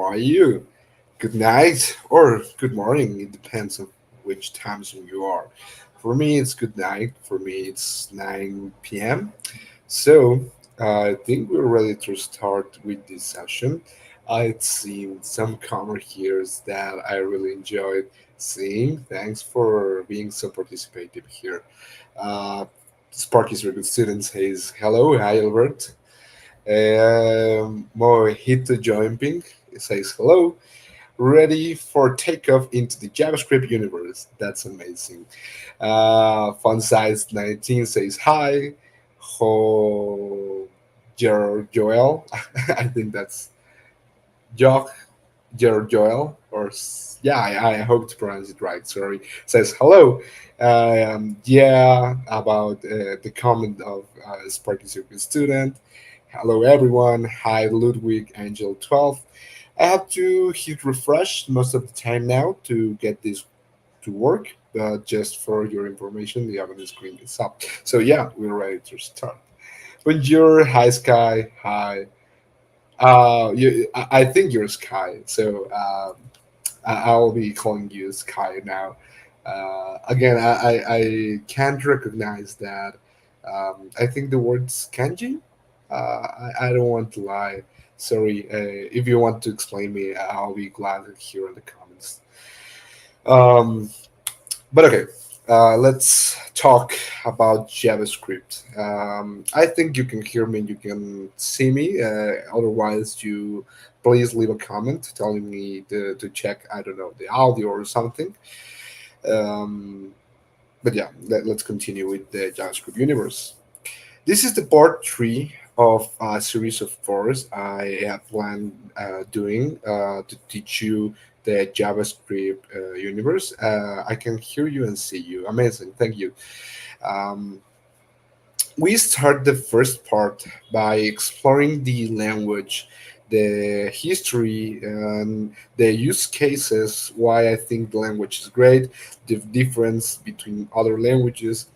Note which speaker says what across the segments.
Speaker 1: are you? Good night or good morning. It depends on which time zone you are. For me, it's good night. For me, it's 9 p.m. So I think we're ready to start with this session. I've seen some comment here that I really enjoyed seeing. Thanks for being so participative here. Uh, Sparky's very good student says hello. Hi, Albert. Mojito Jumping says hello. Ready for takeoff into the JavaScript universe. That's amazing. Fun Size 19 says hi. Ho Joel. I think that's Jock Joel. Yeah, I hope to pronounce it right. Sorry. Says hello. Yeah, about the comment of Sparky Circuit student. Hello, everyone. Hi, Ludwig Angel 12. I have to hit refresh most of the time now to get this to work, but just for your information, the other screen is up. So, yeah, we're ready to start. Bonjour, hi, Sky. Hi. I think you're Sky, so I'll be calling you Sky now. Again, I can't recognize that. I think the word's kanji. I don't want to lie. Sorry. If you want to explain me, I'll be glad to hear in the comments. Um, but okay, let's talk about JavaScript. I think you can hear me, you can see me. Otherwise, you please leave a comment telling me to check, I don't know, the audio or something. Um, but yeah, let's continue with the JavaScript universe. This is the part three of a series of course I have planned doing to teach you the JavaScript universe. I can hear you and see you. Amazing, thank you. Um, we start the first part by exploring the language, the history, and the use cases. Why I think the language is great, the difference between other languages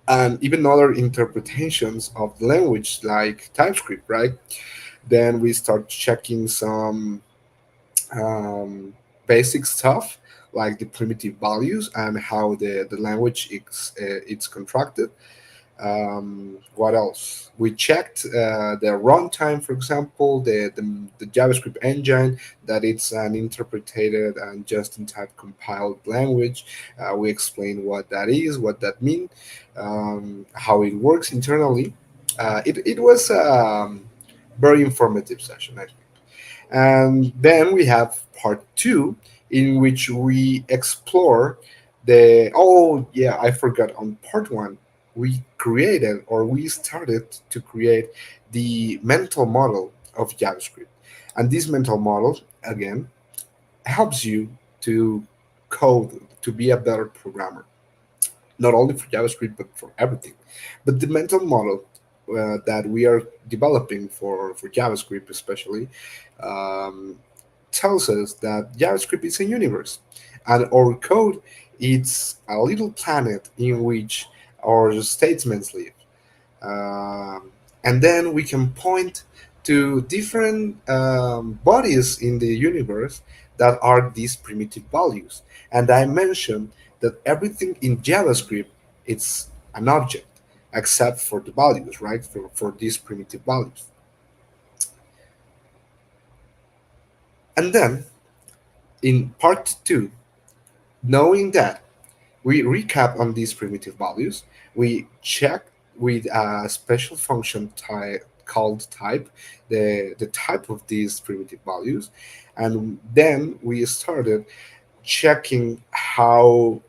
Speaker 1: and even other interpretations of the language like TypeScript, right? Then we start checking some um, basic stuff like the primitive values and how the language it's constructed. What else? We checked the runtime, for example, the JavaScript engine, that it's an interpreted and just-in-type compiled language. We explain what that is, what that means, how it works internally. It was a very informative session, I think. And then we have part two, in which we explore the. Oh, yeah, I forgot on part one. We created or we started to create the mental model of JavaScript. And this mental model, again, helps you to code, to be a better programmer, not only for JavaScript, but for everything. But the mental model that we are developing for JavaScript, especially, um, tells us that JavaScript is a universe, and our code is a little planet in which our statements live. Um, and then we can point to different bodies in the universe that are these primitive values. And I mentioned that everything in JavaScript it's an object except for the values, right? For these primitive values. And then in part two, knowing that we recap on these primitive values, we check with a special function type called type, the type of these primitive values, and then we started checking how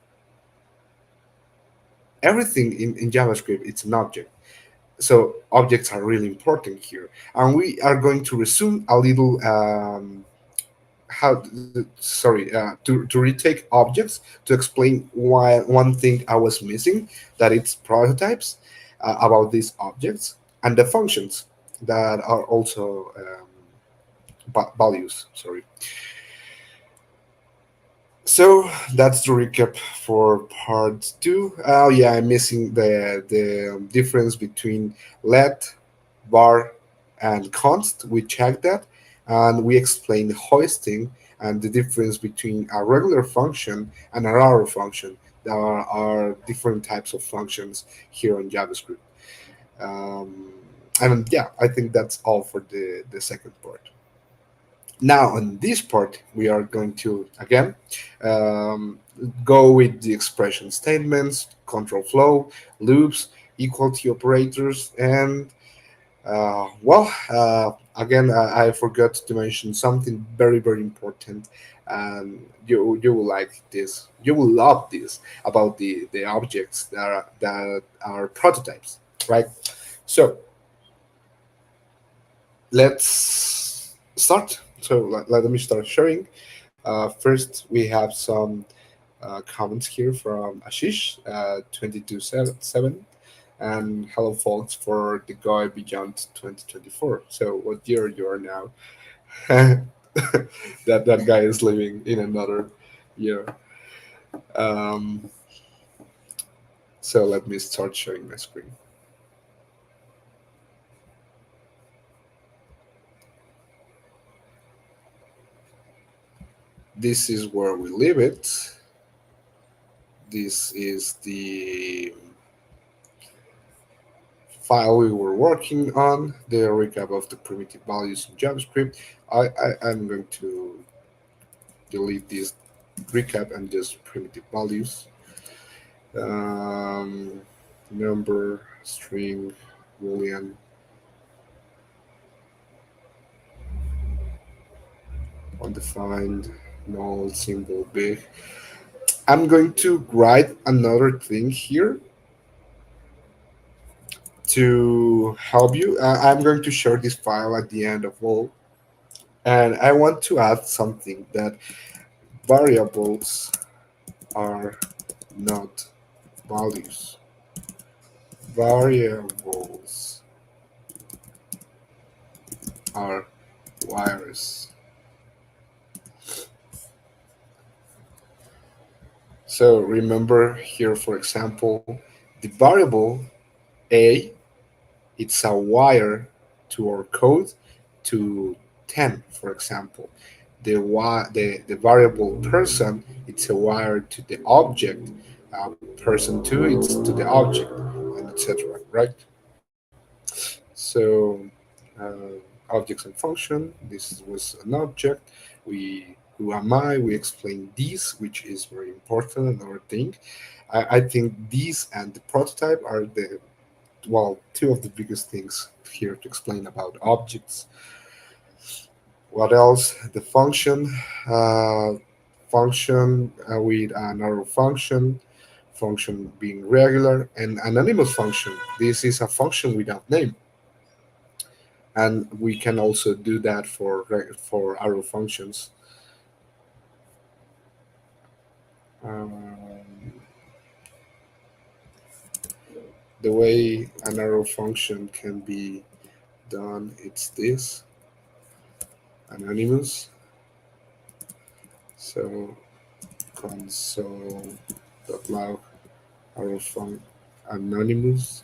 Speaker 1: everything in JavaScript it's an object. So objects are really important here, and we are going to resume a little how sorry to retake objects to explain why one thing I was missing, that it's prototypes about these objects and the functions that are also values, sorry. So that's the recap for part two. Oh yeah, I'm missing the difference between let, var, and const. We checked that, and we explain hoisting and the difference between a regular function and an arrow function. There are different types of functions here on JavaScript. Um, and yeah, I think that's all for the second part. Now, on this part, we are going to again um, go with the expression statements, control flow, loops, equality operators, and again, I forgot to mention something very, very important, and you will like this. You will love this about the objects that are prototypes, right? So let's start. So let me start sharing. First, we have some comments here from Ashish, 227 and hello folks for the guy beyond 2024. So what year you are now? That guy is living in another year. um, so let me start sharing my screen. This is where we leave it. This is the file we were working on, the recap of the primitive values in JavaScript. I'm going to delete this recap and just primitive values. um, Number, string, boolean, undefined, null, symbol, big. I'm going to write another thing here to help you. I'm going to share this file at the end of all, and I want to add something that variables are not values. Variables are wires. So remember here, for example, the variable a, it's a wire to our code to 10, for example. The variable person, it's a wire to the object. Person 2, it's to the object, and etc. Right? So objects and function. This was an object. Who am I? We explain these, which is very important. Another thing, I think these and the prototype are the two of the biggest things here to explain about objects. What else? The uh, function with an arrow function, function being regular, and anonymous function. This is a function without name, and we can also do that for arrow functions. Um, the way an arrow function can be done, it's this anonymous. So console.log arrow function anonymous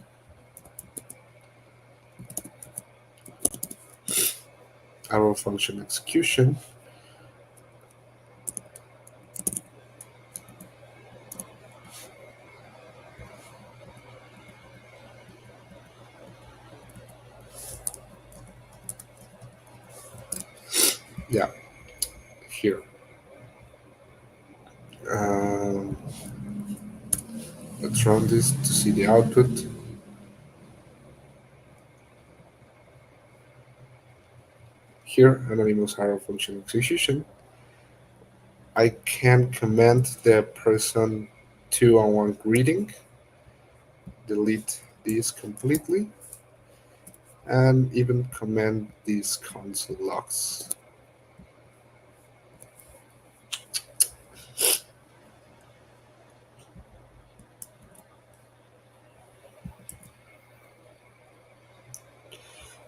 Speaker 1: arrow function execution. Yeah, here. Um, let's run this to see the output. Here, anonymous arrow function execution. I can comment the person 2 on 1 greeting, delete this completely, and even comment these console logs.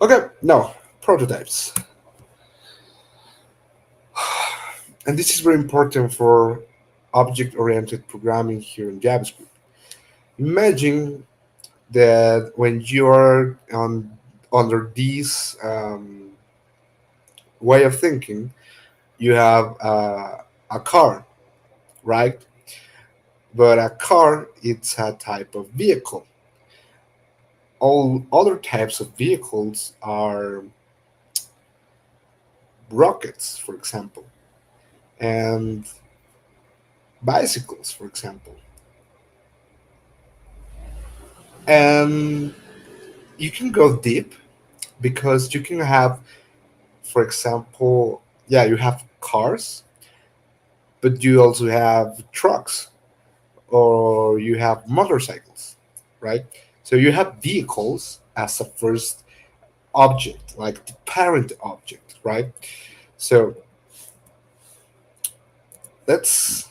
Speaker 1: Okay, now prototypes. And this is very important for object-oriented programming here in JavaScript. Imagine that when you're on under these way of thinking, you have a car, right? But a car, it's a type of vehicle. All other types of vehicles are rockets, for example, and bicycles, for example. And you can go deep because you can have, for example, yeah, you have cars, but you also have trucks or you have motorcycles, right? So you have vehicles as a first object, like the parent object, right? So that's,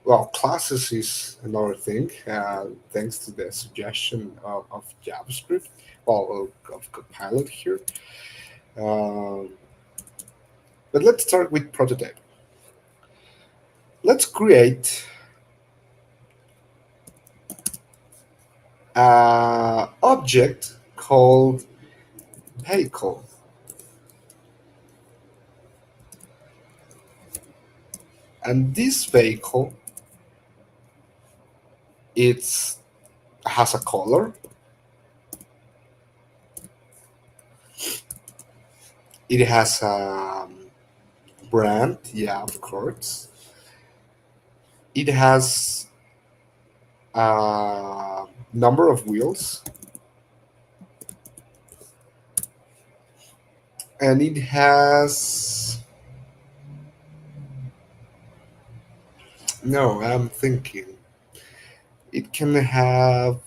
Speaker 1: well, classes is another thing, thanks to the suggestion of JavaScript, well, of Copilot here. Um, but let's start with prototype. Let's create an object called vehicle, and this vehicle, it's has a color, it has a brand, yeah, of course, it has a number of wheels, and it has, no, I'm thinking it can have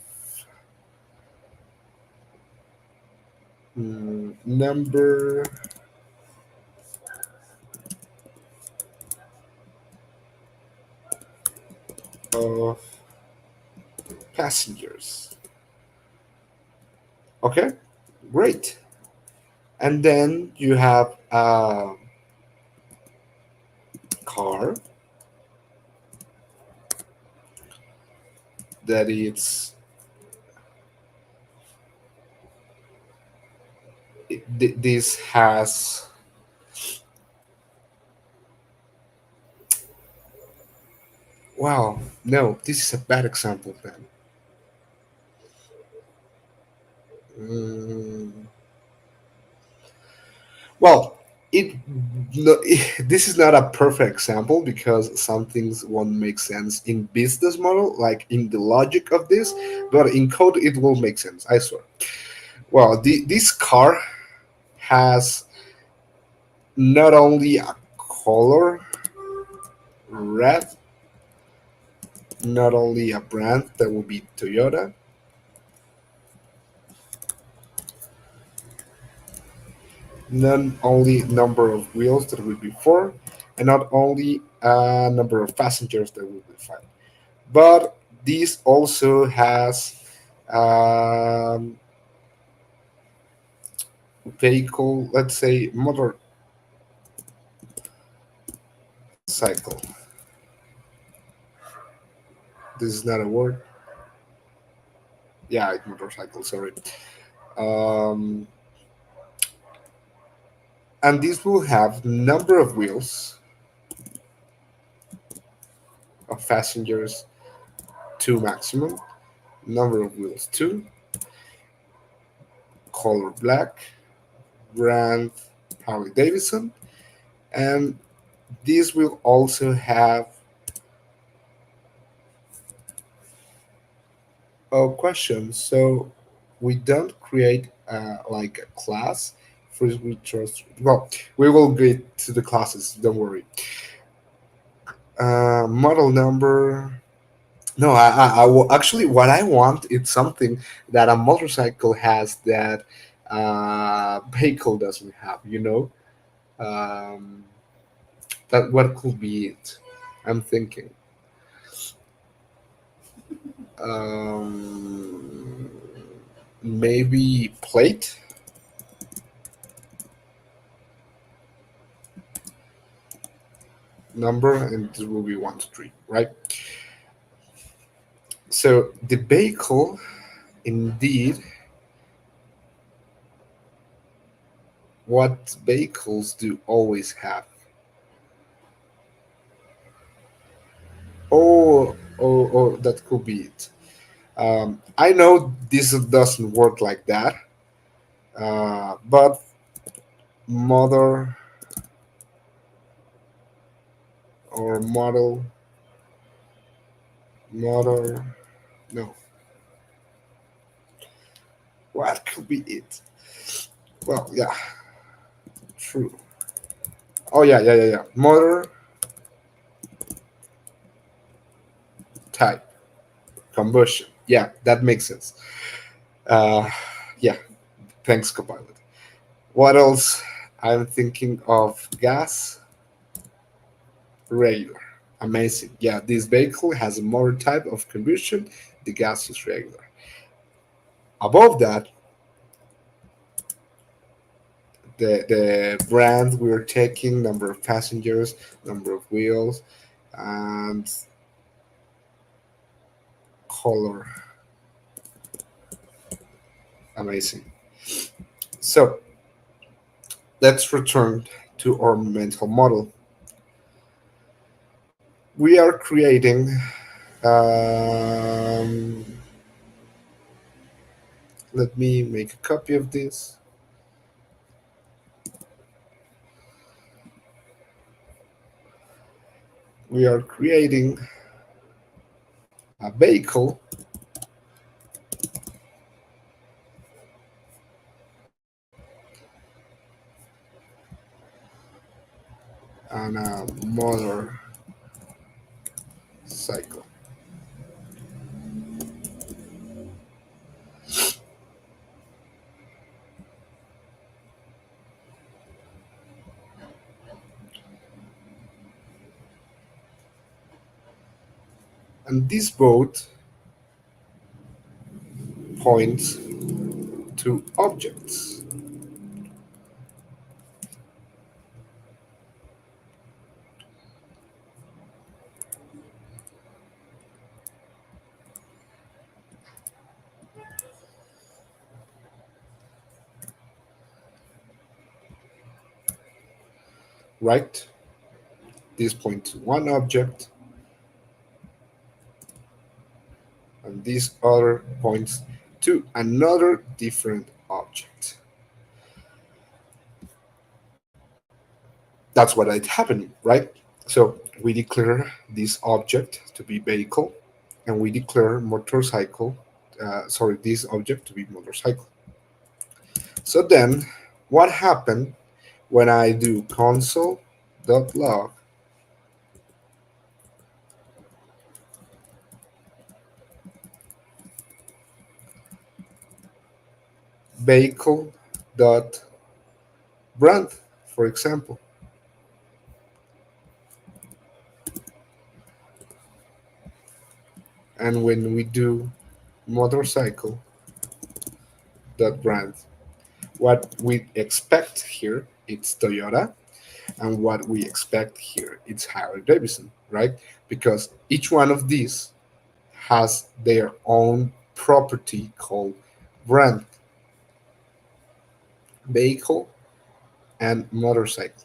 Speaker 1: number of passengers. Okay, great. And then you have a car that it's this has, wow, no, this is a bad example then. Mm, well, it no, this is not a perfect example because some things won't make sense in business model, like in the logic of this, but in code it will make sense, I swear. Well, this car has not only a color red, not only a brand that will be Toyota, not only number of wheels that will be four, and not only a number of passengers that will be five, but this also has um, vehicle, let's say motorcycle. This is not a word. Yeah, it's motorcycle. Sorry. Um, and this will have number of wheels, of passengers, two maximum, number of wheels two, color black, brand Harley Davidson, and this will also have a question. So we don't create like a class. First, we trust. Well, we will get to the classes. Don't worry. Model number. No, actually, what I want is something that a motorcycle has that vehicle doesn't have. Um, that what could be it? I'm thinking. Um, maybe plate number, and this will be 1 to 3, right? So the vehicle, indeed, What vehicles do always have? Oh, that could be it. I know this doesn't work like that, but mother or model, no. What could be it? Well, yeah, true. Oh, yeah. Motor type, combustion. Yeah, that makes sense. Uh, yeah, thanks, Copilot. What else? I'm thinking of gas, regular. Amazing. Yeah, this vehicle has a motor type of combustion. The gas is regular. Above that, the brand we're taking, number of passengers, number of wheels, and color. Amazing. So let's return to our mental model. We are creating, um, let me make a copy of this. We are creating a vehicle and a motor cycle. And this boat points to objects, right? This points to one object, and this other points to another different object. That's what it happened, right? So we declare this object to be vehicle, and we declare motorcycle. Sorry, this object to be motorcycle. So then, what happened when I do console.log vehicle.brand, for example, and when we do motorcycle.brand, what we expect here it's Toyota, and what we expect here it's Harley Davidson, right? Because each one of these has their own property called brand, vehicle, and motorcycle.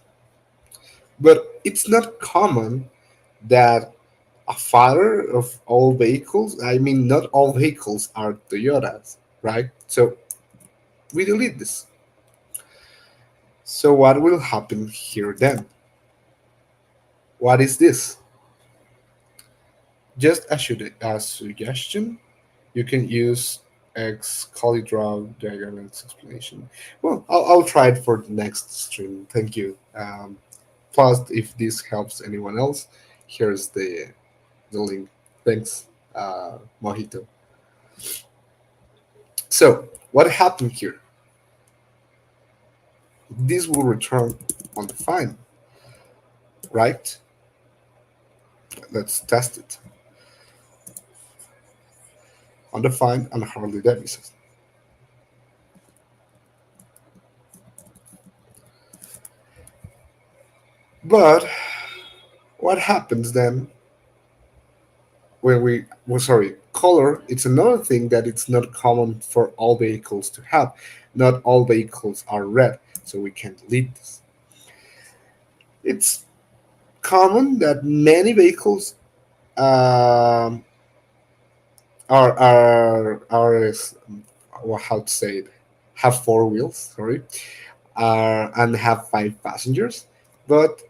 Speaker 1: But it's not common that a father of all vehicles, I mean, not all vehicles are Toyotas, right? So we delete this. So what will happen here then? What is this? Just a suggestion, you can use X draw diagrams explanation. Well, I'll try it for the next stream. Thank you. Plus, if this helps anyone else, here's the link. Thanks, Mojito. So, what happened here? This will return undefined, right? Let's test it. Undefined and Harley Davidson. But what happens then when we well sorry color, it's another thing that it's not common for all vehicles to have. Not all vehicles are red, so we can delete this. It's common that many vehicles um, are well, how to say it, have four wheels, sorry, and have five passengers, but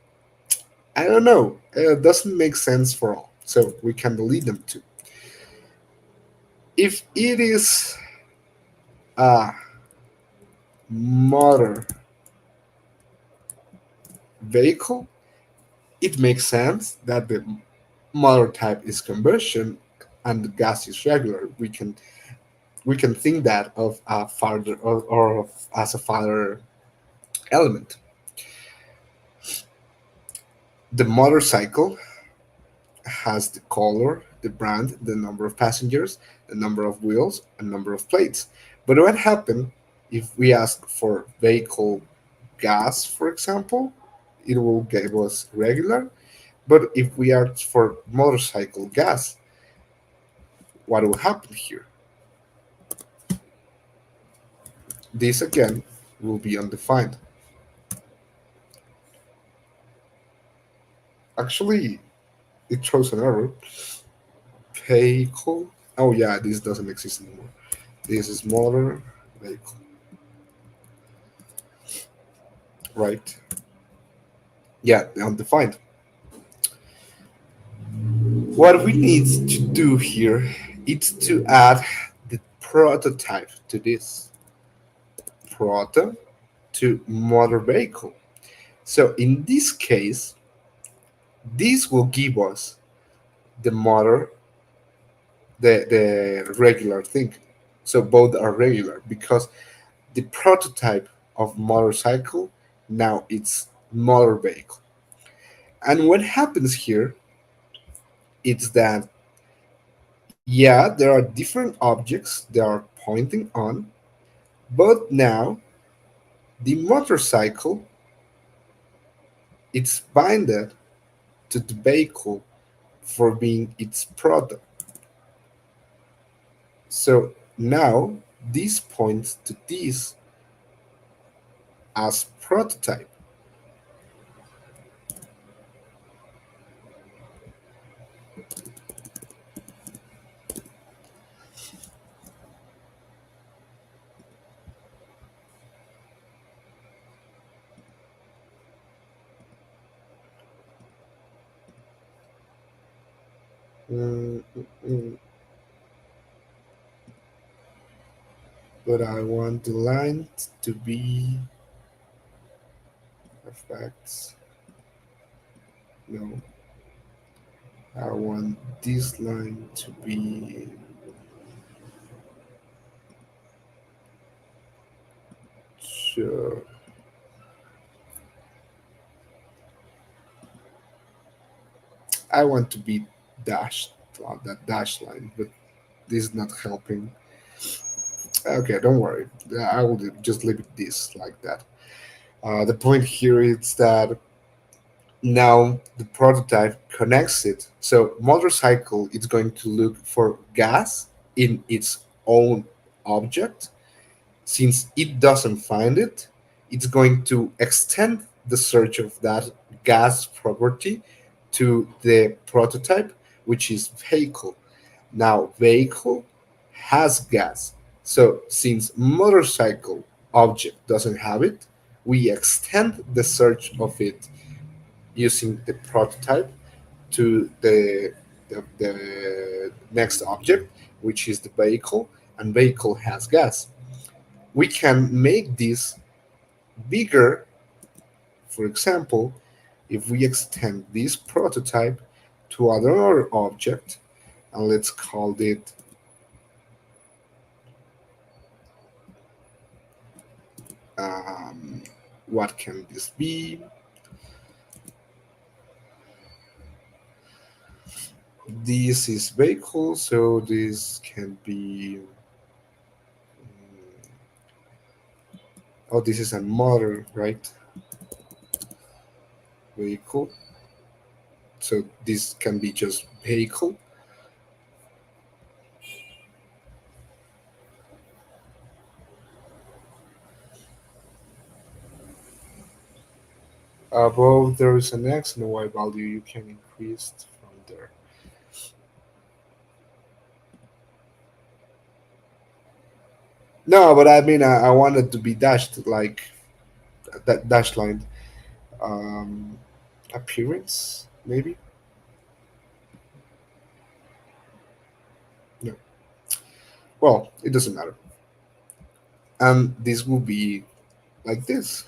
Speaker 1: I don't know, it doesn't make sense for all, so we can delete them too. If it is a motor vehicle, it makes sense that the motor type is combustion and the gas is regular. We can think that of a farther or of, as a further element. The motorcycle has the color, the brand, the number of passengers, the number of wheels, and number of plates. But what happens if we ask for vehicle gas, for example? It will give us regular. But if we ask for motorcycle gas, what will happen here? This again will be undefined. Actually, it throws an error. Vehicle. Oh yeah, this doesn't exist anymore. This is motor vehicle, right? Yeah, undefined. What we need to do here is to add the prototype to this proto to motor vehicle. So in this case, this will give us the motor, the regular thing. So both are regular because the prototype of motorcycle now it's motor vehicle. And what happens here is that yeah, there are different objects they are pointing on, but now the motorcycle it's binded to the vehicle for being its product. So now this points to this as prototype. Mm, mm, mm. But I want the line to be effects. No, I want this line to be sure. I want to be dashed on that dash line, but this is not helping. Okay, don't worry. I will just leave it this like that. The point here is that now the prototype connects it. So motorcycle is going to look for gas in its own object. Since it doesn't find it, it's going to extend the search of that gas property to the prototype, which is vehicle. Now, vehicle has gas. So, since motorcycle object doesn't have it, we extend the search of it using the prototype to the next object, which is the vehicle, and vehicle has gas. We can make this bigger, for example, if we extend this prototype to another object, and let's call it um, what can this be? This is vehicle, so this can be. Oh, this is a motor, right? Vehicle. So this can be just vehicle. above there is an x and a y value, you can increase from there. No, but I mean, I wanted to be dashed like that dash line. Um, Appearance, maybe? No. Well, it doesn't matter. And this will be like this.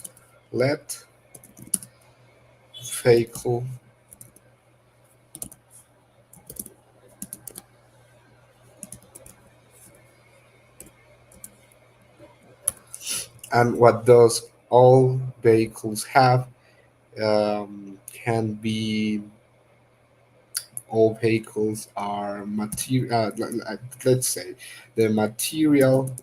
Speaker 1: Let vehicle, and what does all vehicles have can be all vehicles are material. Let's say the material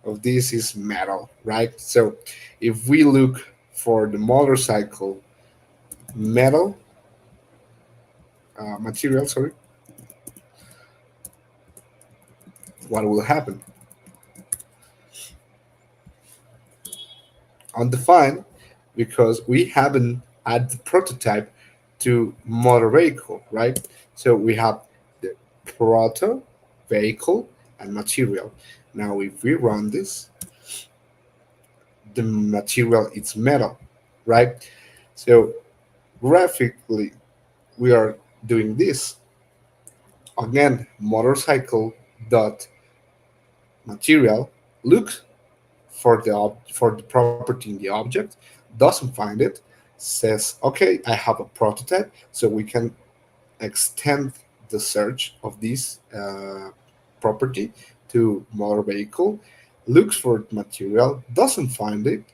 Speaker 1: of this is metal, right? So if we look for the motorcycle metal material, sorry, what will happen? Undefined, because we haven't added the prototype to motor vehicle, right? So we have the proto vehicle and material. Now, if we run this, the material is metal, right? So graphically, we are doing this again. Motorcycle dot material looks for for the property in the object, doesn't find it, says, okay, I have a prototype, so we can extend the search of this property to motor vehicle, looks for material, doesn't find it,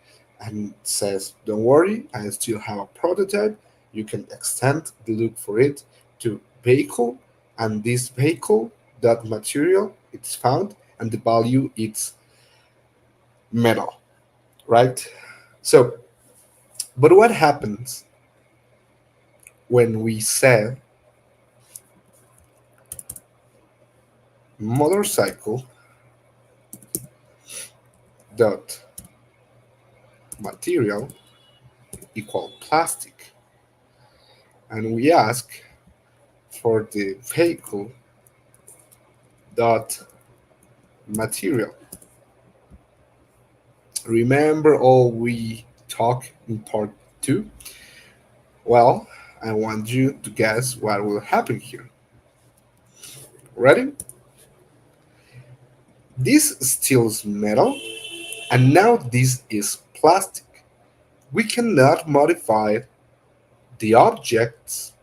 Speaker 1: and says, don't worry, I still have a prototype. You can extend the look for it to vehicle, and this vehicle, that material, it's found, and the value it's metal, right? So, but what happens when we say motorcycle dot material equal plastic, and we ask for the vehicle dot material? Remember all we talked in part two? Well, I want you to guess what will happen here. Ready? This steals metal, and now this is plastic. We cannot modify the objects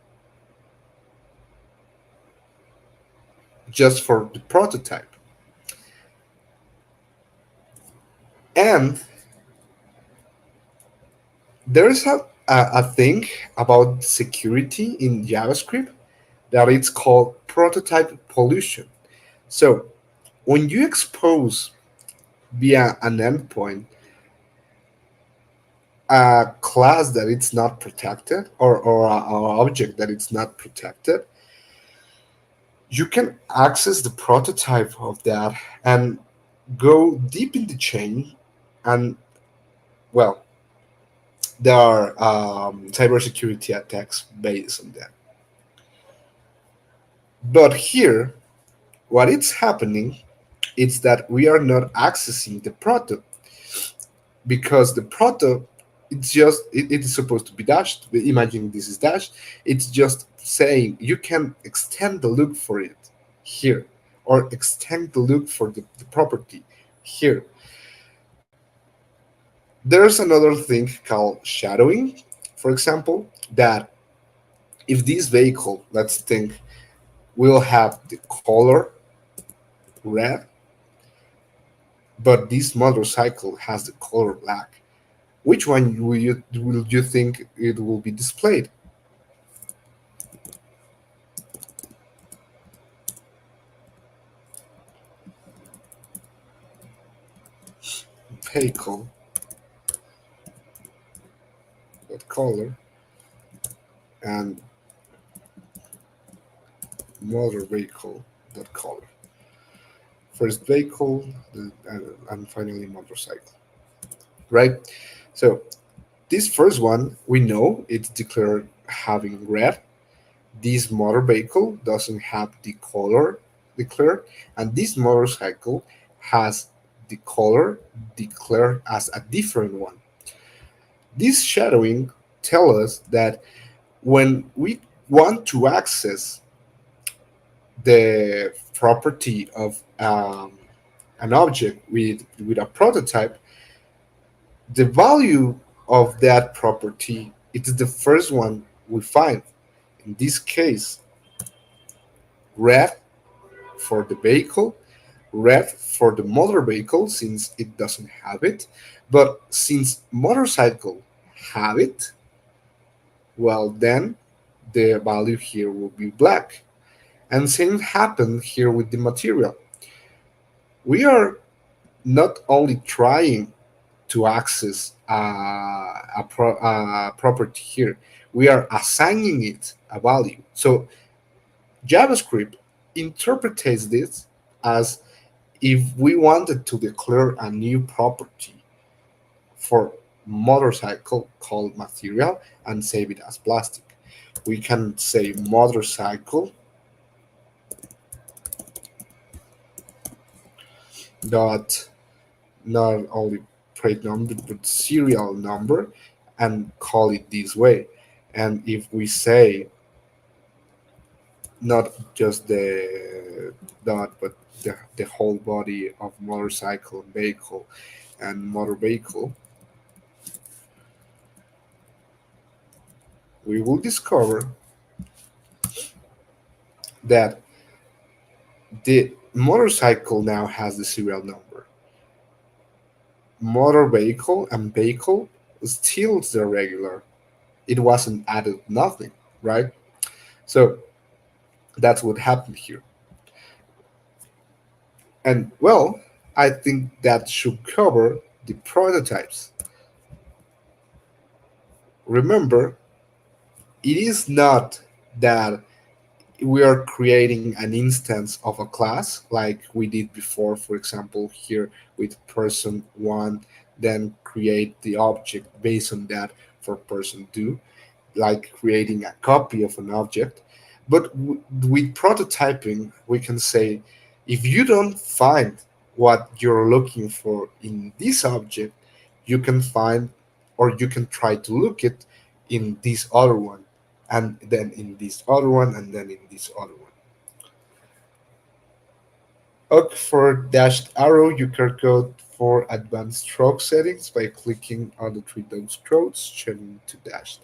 Speaker 1: just for the prototype. And there is a thing about security in JavaScript that it's called prototype pollution. So when you expose via an endpoint a class that it's not protected, or a object that it's not protected, you can access the prototype of that and go deep in the chain. And well, there are cybersecurity attacks based on that. But here, what is happening is that we are not accessing the proto, because the proto, it is supposed to be dashed. Imagine this is dashed. It's just saying you can extend the look for it here, or extend the look for the property here. There's another thing called shadowing, for example, that if this vehicle, let's think, will have the color red, but this motorcycle has the color black, which one will you think it will be displayed? Vehicle, that color, and motor vehicle, that color. First vehicle, and finally motorcycle, right? So This first one, we know it's declared having red. This motor vehicle doesn't have the color declared, and this motorcycle has the color declared as a different one. This shadowing tells us that when we want to access the property of an object with a prototype, the value of that property it is the first one we find. In this case, red for the vehicle, red for the motor vehicle since it doesn't have it, but since motorcycle have it, well then the value here will be black. And same happened here with the material. We are not only trying to access a property here, we are assigning it a value. So JavaScript interprets this as if we wanted to declare a new property for motorcycle called material and save it as plastic. We can say motorcycle dot not only plate number but serial number and call it this way. And if we say not just the dot but the whole body of motorcycle vehicle and motor vehicle, we will discover that the motorcycle now has the serial number. Motor vehicle and vehicle still the regular. It wasn't added nothing, right? So that's what happened here. And well, I think that should cover the prototypes. Remember, it is not that we are creating an instance of a class like we did before, for example, here with person one, then create the object based on that for person two, like creating a copy of an object. But with prototyping, we can say if you don't find what you're looking for in this object, you can find or you can try to look it in this other one, and then in this other one, and then in this other one. OK, for dashed arrow, you can go for advanced stroke settings by clicking on the three dot strokes, changing to dashed.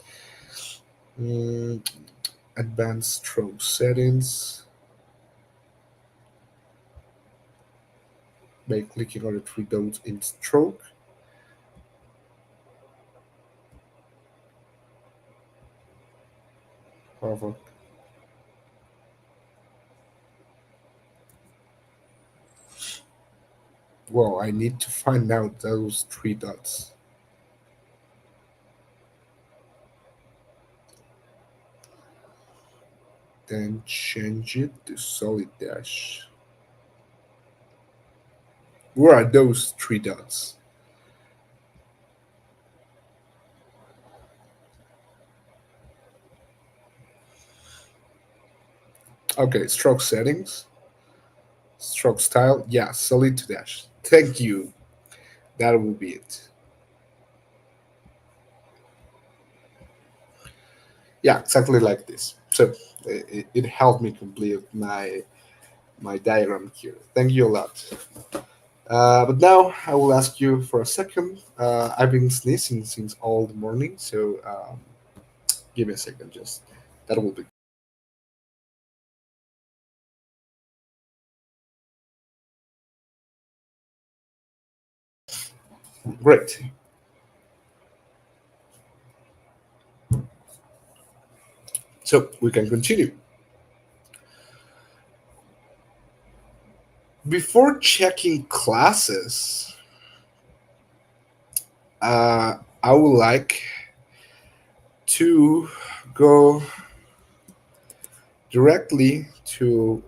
Speaker 1: Mm, advanced stroke settings by clicking on the three dots in stroke. However, well, I need to find out those three dots. Then change it to solid dash. Where are those three dots? Okay, stroke settings, stroke style. Yeah, solid to dash. Thank you. That will be it. Yeah, exactly like this. So it helped me complete my diagram here. Thank you a lot. But now I will ask you for a second. I've been sneezing since all the morning, so give me a second. Just that will be great. So we can continue. Before checking classes, I would like to go directly to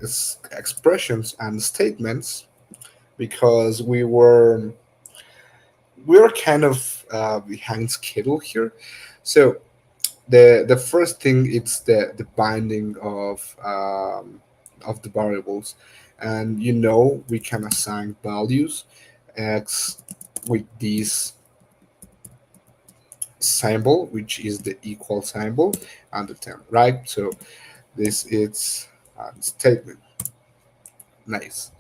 Speaker 1: expressions and statements because we're kind of behind schedule here. So the first thing it's the binding of the variables, and we can assign values x with this symbol, which is the equal symbol, and the 10, right? So this is a statement. Nice.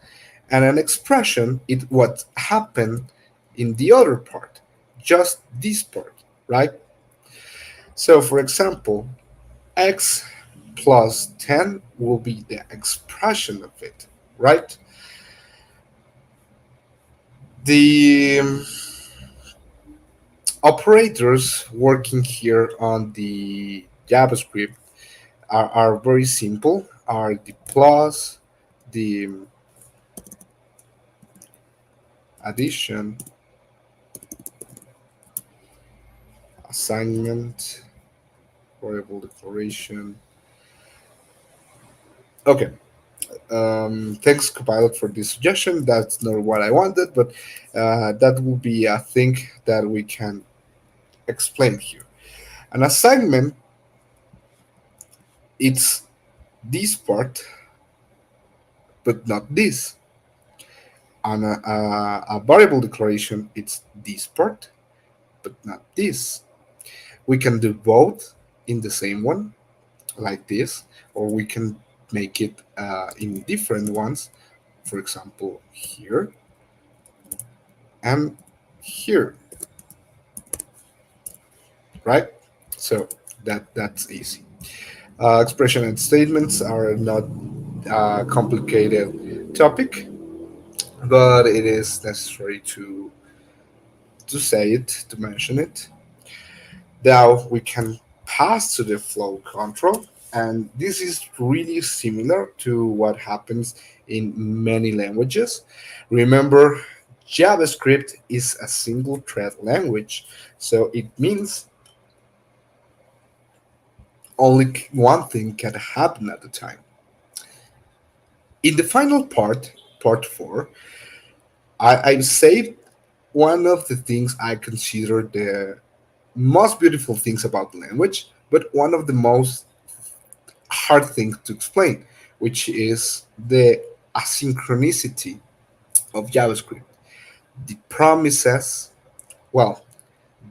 Speaker 1: And an expression is what happened in the other part, just this part, right? So for example, x plus 10 will be the expression of it, right? The operators working here on the JavaScript are very simple, are the plus, the addition, assignment, variable declaration. Okay, thanks Copilot for this suggestion. That's not what I wanted, but that will be a thing that we can explain here. An assignment, it's this part, but not this. And a variable declaration, it's this part, but not this. We can do both in the same one, like this, or we can make it in different ones. For example, here and here, right? So that's easy. Expression and statements are not a complicated topic, but it is necessary to say it, to mention it. Now we can pass to the flow control, and this is really similar to what happens in many languages. Remember, JavaScript is a single thread language, so it means only one thing can happen at a time. In the final part, part 4, I've saved one of the things I consider the most beautiful things about the language, but one of the most hard things to explain, which is the asynchronicity of JavaScript. The promises, well,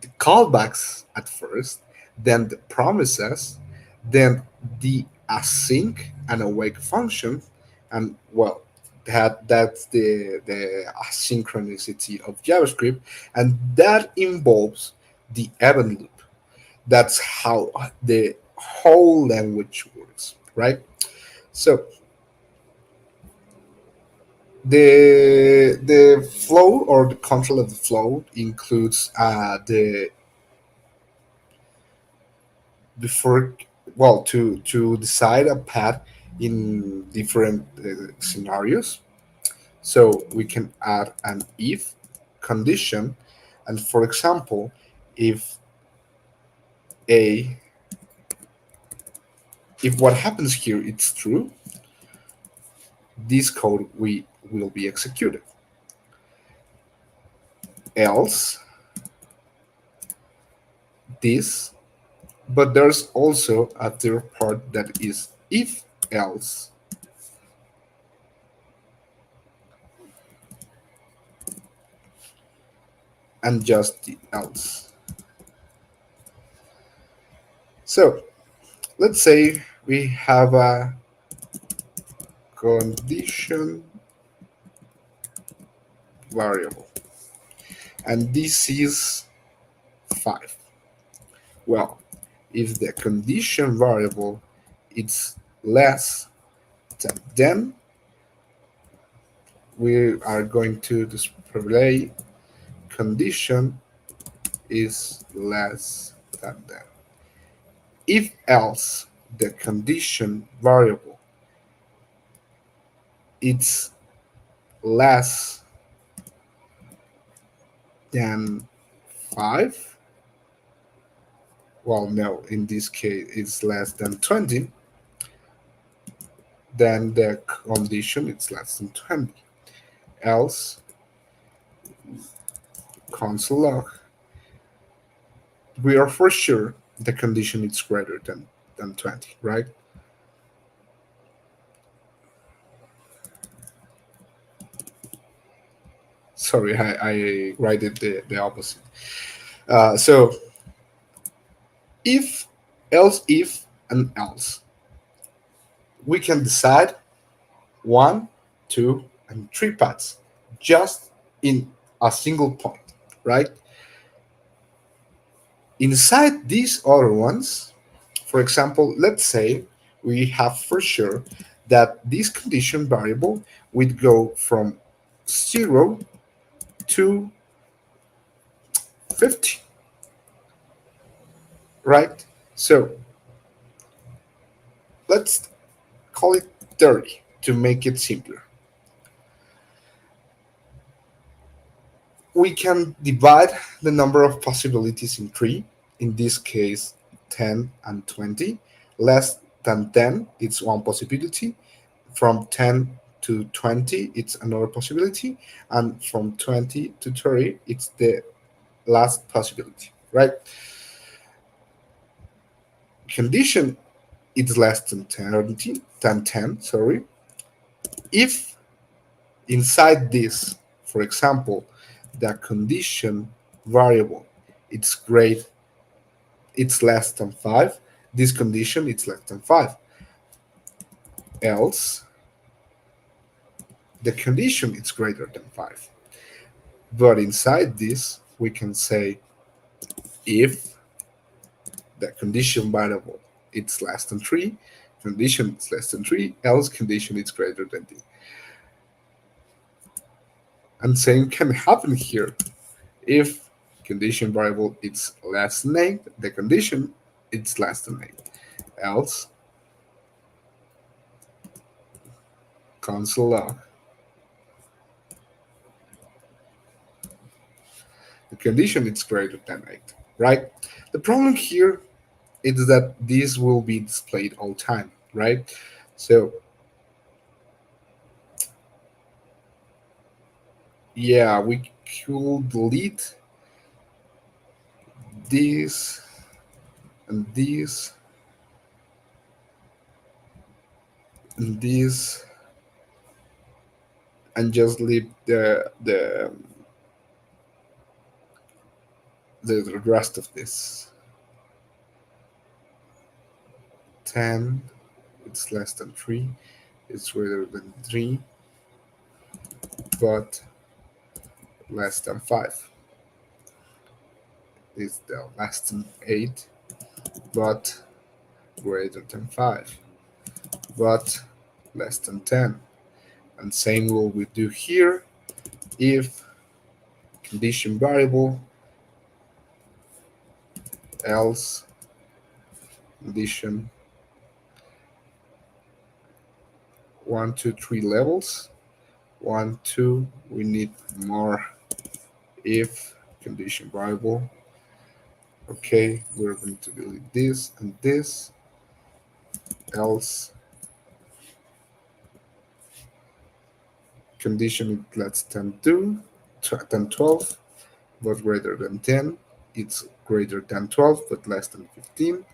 Speaker 1: the callbacks at first, then the promises, then the async and awake function, and well, that's the asynchronicity of JavaScript, and that involves the event loop. That's how the whole language works, right? So the flow or the control of the flow includes the before well to decide a path in different scenarios. So we can add an if condition, and for example, if a if what happens here is true, this code we will be executed. Else this, but there's also a third part that is if else, and just the else. So let's say we have a condition variable, and this is 5. Well, if the condition variable is less than 10, we are going to display condition is less than 10. If else the condition variable it's less than 5, well, no, in this case it's less than 20, then the condition is less than 20. Else console log, we are for sure the condition is greater than 20, right? Sorry, I write it the opposite. So if, else if, and else, we can decide one, two, and three paths just in a single point, right? Inside these other ones, for example, let's say we have for sure that this condition variable would go from 0 to 50, right? So let's call it 30 to make it simpler. We can divide the number of possibilities in three, in this case 10 and 20. Less than 10, it's one possibility. From 10 to 20, it's another possibility. And from 20 to 30, it's the last possibility, right? Condition is less than 10, sorry. If inside this, for example, the condition variable it's great, it's less than 5, this condition it's less than 5. Else, the condition is greater than 5. But inside this, we can say if the condition variable it's less than 3, condition is less than 3, else condition is greater than d. And same can happen here. If condition variable is less than 8, the condition is less than 8. Else, console log, the condition is greater than 8, right? The problem here is that this will be displayed all time, right? So yeah, we could delete this and this and this and just leave the rest of this. 10, it's less than 3, it's greater than 3, but less than 5. It's the less than 8, but greater than 5, but less than 10. And same will we do here if condition variable else condition 1, 2, 3 levels. 1, 2, we need more if condition variable. Okay, we're going to delete this and this. Else condition less than 2, than 12, but greater than 10. It's greater than 12, but less than 15.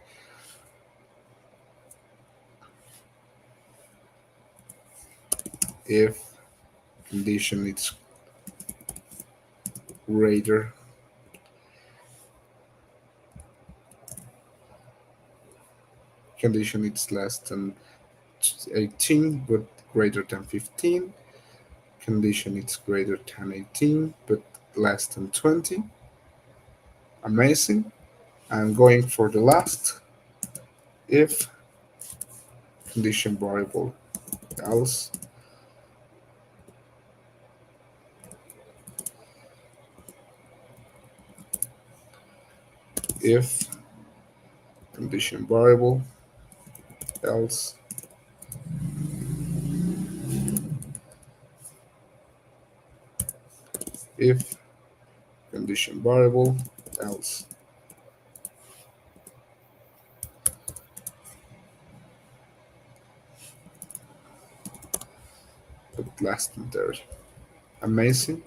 Speaker 1: If condition is greater condition it's less than 18 but greater than 15, condition it's greater than 18 but less than 20. Amazing. I'm going for the last if condition variable else if condition variable else if condition variable else. But less than 30. Amazing,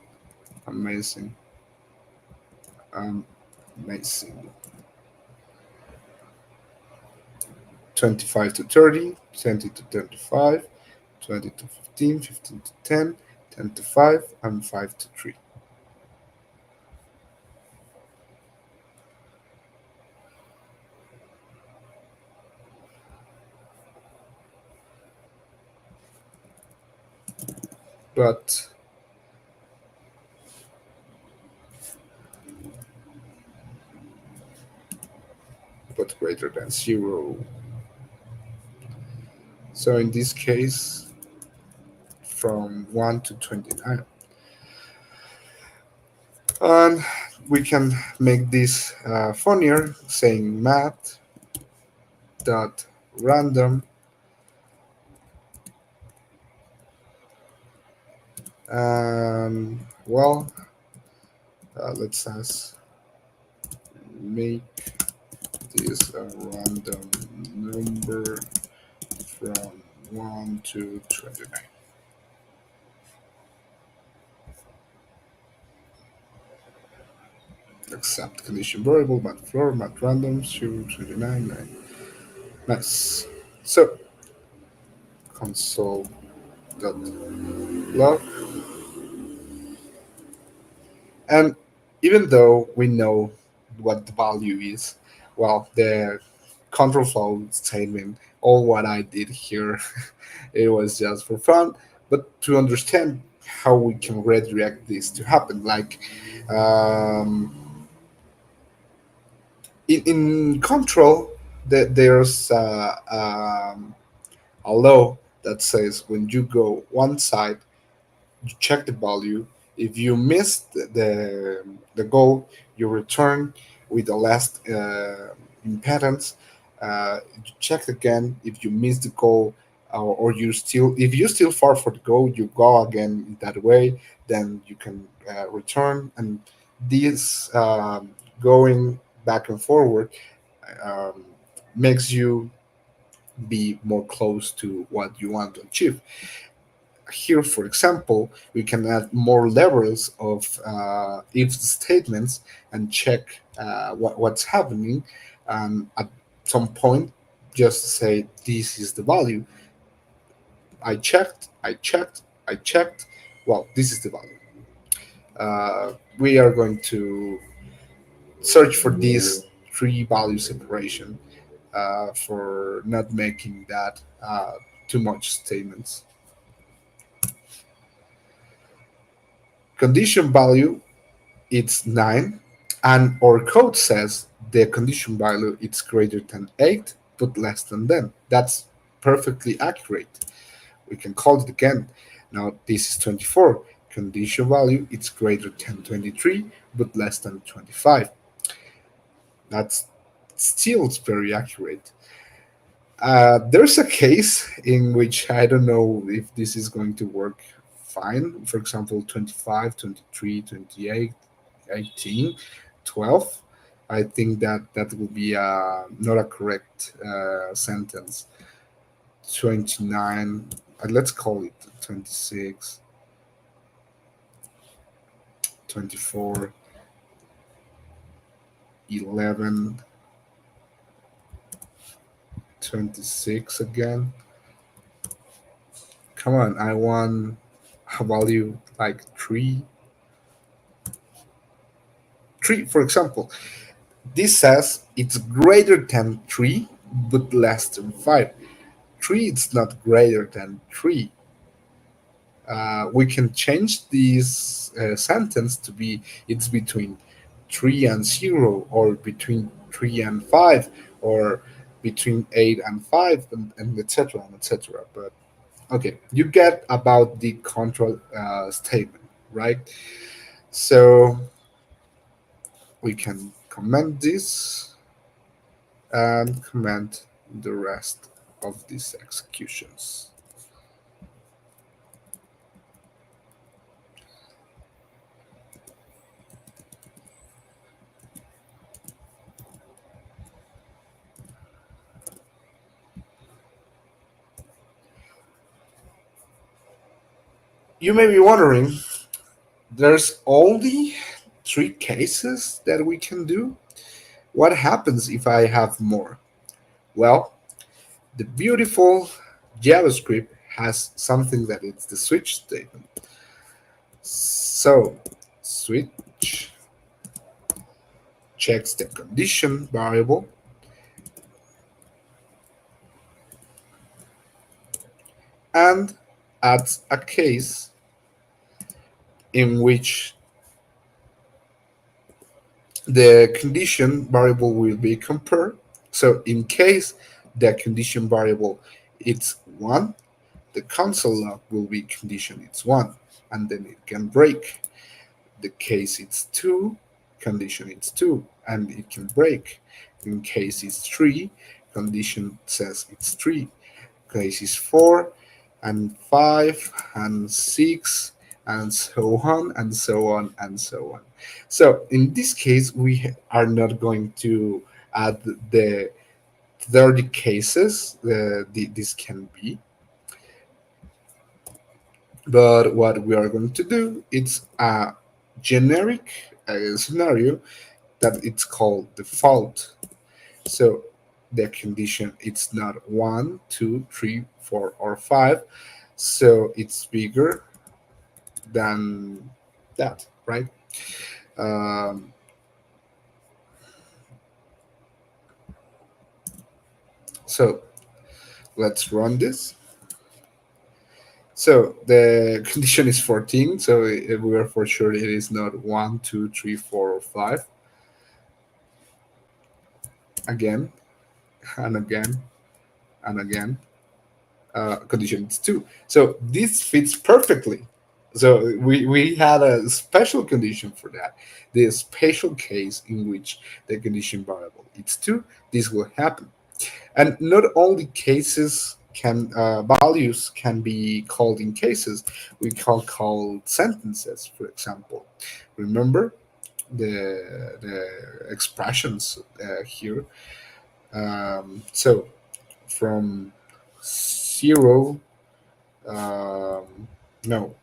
Speaker 1: amazing. Um, Amazing. 25 to 30, 20 to 25, 20 to 15, 15 to 10, 10 to 5, and 5 to 3. But greater than 0. So in this case, from 1 to 29. And we can make this funnier, saying math dot random, and well, let's ask make this a random number from 1 to 29. Accept condition variable, but floor, but random, 0, 29, 9. Nice. So console dot log. And even though we know what the value is, well, the control flow statement, all what I did here, it was just for fun, but to understand how we can redirect this to happen. Like um, in control, there's a law that says when you go one side, you check the value. If you miss the goal, you return with the last impedance. You check again. If you miss the goal, or you still if you still far for the goal, you go again that way. Then you can return, and this going back and forward um, makes you be more close to what you want to achieve. Here, for example, we can add more levels of if statements and check what's happening. And at some point, just say this is the value. I checked, I checked, I checked. Well, this is the value. We are going to search for this three value separation for not making that too much statements. Condition value, it's 9, and our code says the condition value is greater than 8 but less than 10. That's perfectly accurate. We can call it again. Now this is 24. Condition value is greater than 23 but less than 25. That's still very accurate. There's a case in which I don't know if this is going to work fine. For example, 25, 23, 28, 18, 12. I think that that will be not a correct sentence. 29, let's call it 26, 24, 11, 26 again. Come on, I want a value like 3. 3, for example. This says it's greater than 3 but less than 5. 3 is not greater than 3. We can change this sentence to be it's between 3 and 0, or between 3 and 5, or between 8 and 5, and etc. and etc. But okay, you get about the control statement, right? So we can comment this and comment the rest of these executions. You may be wondering, there's only three cases that we can do. What happens if I have more? Well, the beautiful JavaScript has something that it's the switch statement. So switch checks the condition variable and adds a case in which the condition variable will be compared. So in case the condition variable it's 1, the console log will be condition it's 1, and then it can break. The case it's 2, condition it's 2, and it can break. In case it's 3, condition says it's 3. Case is 4 and 5 and 6 and so on and so on and so on. So in this case, we are not going to add the 30 cases this can be, but what we are going to do it's a generic scenario that it's called default. So the condition it's not 1, 2, 3, 4, or 5, so it's bigger than that, right? Um, so let's run this. So the condition is 14, so we are for sure it is not 1, 2, 3, 4, or 5. Again and again and again. Condition is 2. So this fits perfectly. So we had a special condition for that. The special case in which the condition variable is 2, this will happen. And not only cases can values can be called in cases. We can call sentences, for example. Remember the expressions here. So from 0, no,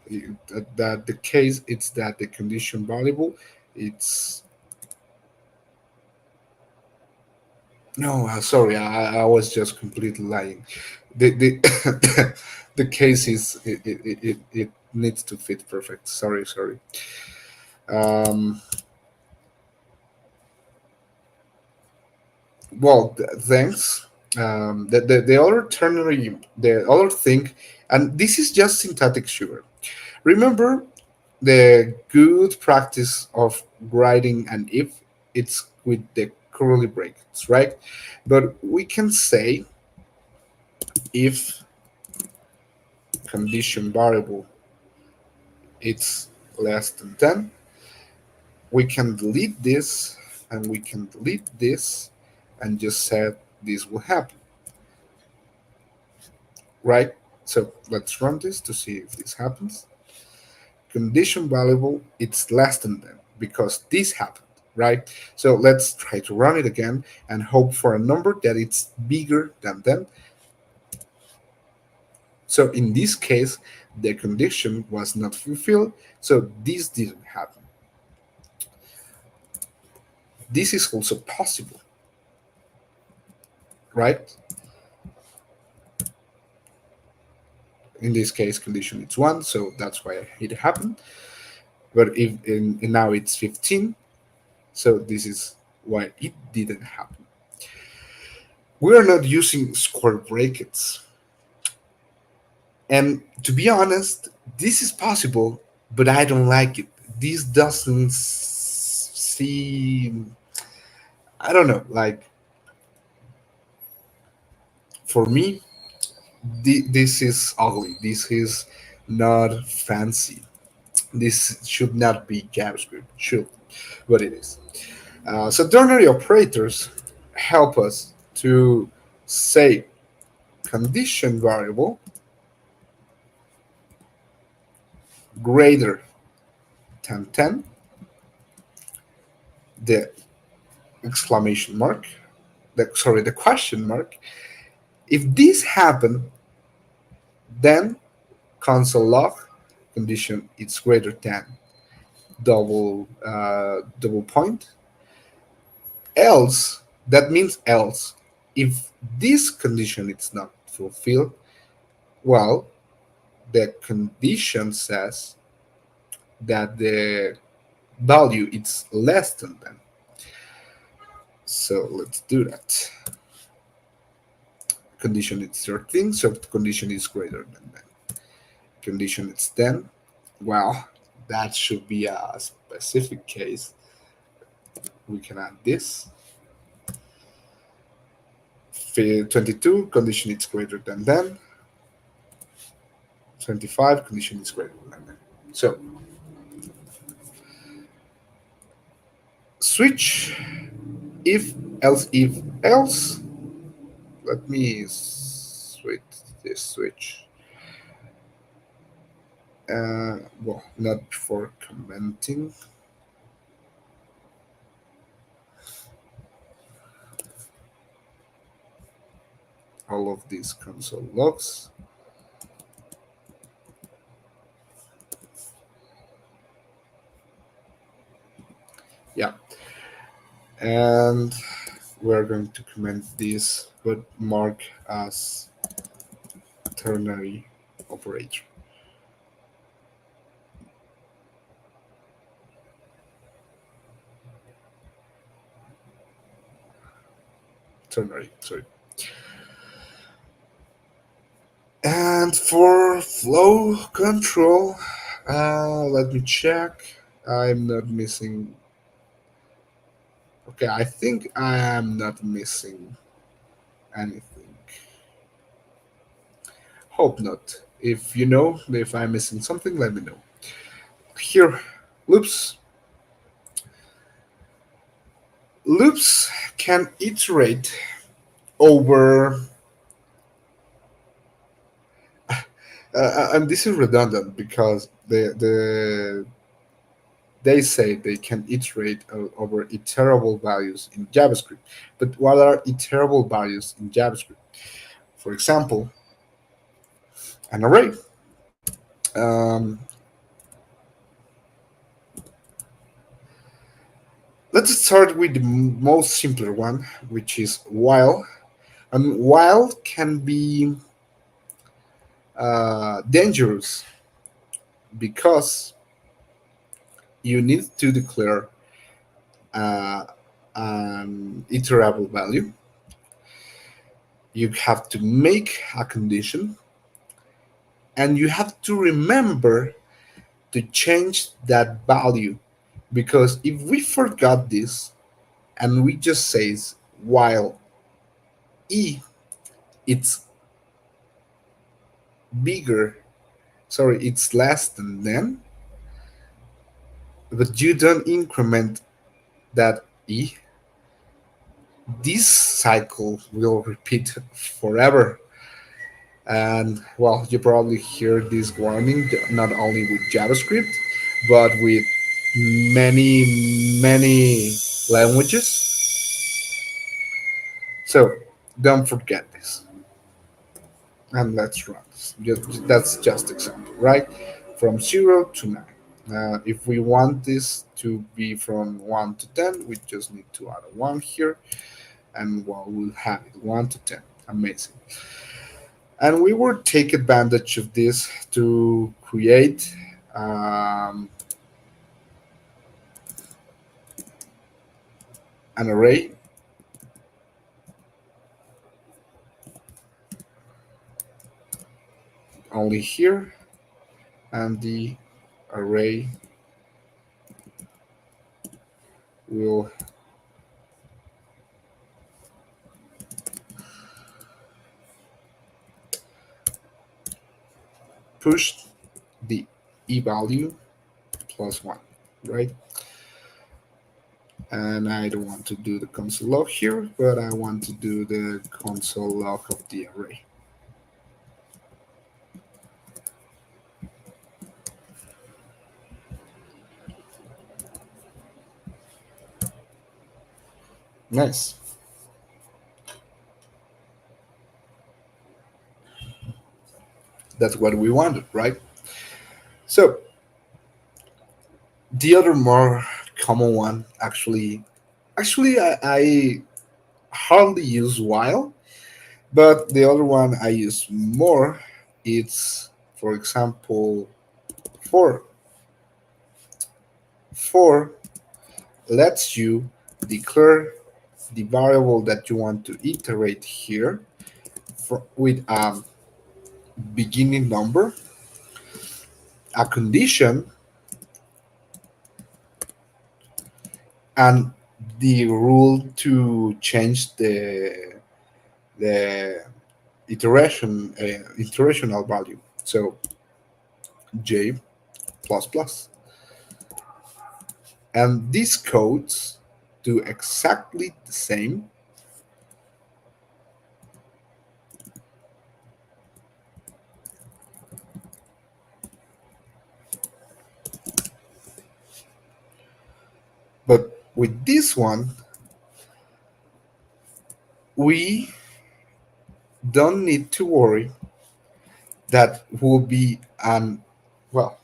Speaker 1: that the case it's that the condition variable it's no, sorry, I was just completely lying. The the case is it needs to fit perfect. Sorry. Um, well, thanks. The other ternary, the other thing, and this is just syntactic sugar. Remember the good practice of writing an if it's with the curly brackets, right? But we can say if condition variable it's less than 10, we can delete this and we can delete this and just say this will happen, right? So let's run this to see if this happens. Condition variable it's less than 10 because this happened, right? So let's try to run it again and hope for a number that it's bigger than 10. So in this case, the condition was not fulfilled, so this didn't happen. This is also possible, right? In this case, condition it's 1, so that's why it happened. But if now it's 15, so this is why it didn't happen. We are not using square brackets. And to be honest, this is possible, but I don't like it. This doesn't seem, I don't know, like for me, this is ugly. This is not fancy. This should not be JavaScript, should, but it is. So ternary operators help us to say condition variable greater than 10, the exclamation mark, the question mark. If this happen, then console log condition is greater than. double point. Else, that means else. If this condition is not fulfilled, well, the condition says that the value is less than 10. So let's do that. Condition is 13, so the condition is greater than 10. Condition is 10. Well, that should be a specific case. We can add this. 22, condition is greater than 10. 25, condition is greater than 10. So switch if else if else. Let me switch this switch. Well, not before commenting. All of these console logs. Yeah, and we're going to comment this, but mark as ternary operator. Ternary, sorry. And for flow control, let me check. I'm not missing. Okay, I think I am not missing anything. Hope not. If you know, if I'm missing something, let me know. Here, loops. Loops can iterate over, and this is redundant because they say they can iterate over iterable values in JavaScript. But what are iterable values in JavaScript? For example, an array. Um, let's start with the most simpler one, which is while. And while can be dangerous because you need to declare uh, an iterable value. You have to make a condition, and you have to remember to change that value, because if we forgot this and we just says while e it's bigger, sorry, it's less than then, but you don't increment that e, this cycle will repeat forever. And well, you probably hear this warning not only with JavaScript, but with many languages. So don't forget this. And let's run this. That's just example, right? From 0 to 9. If we want this to be from 1 to 10, we just need to add a 1 here, and well, we'll have it 1 to 10. Amazing. And we will take advantage of this to create an array only here, and the array will push the e value plus 1, right? And I don't want to do the console log here, but I want to do the console log of the array. Nice. That's what we wanted, right? So The other more common one, I hardly use while, but the other one I use more. It's, for example, for. For lets you declare the variable that you want to iterate here with a beginning number, a condition, and the rule to change the iterational value. So J plus plus, and these codes do exactly the same, but with this one we don't need to worry that will be an, well,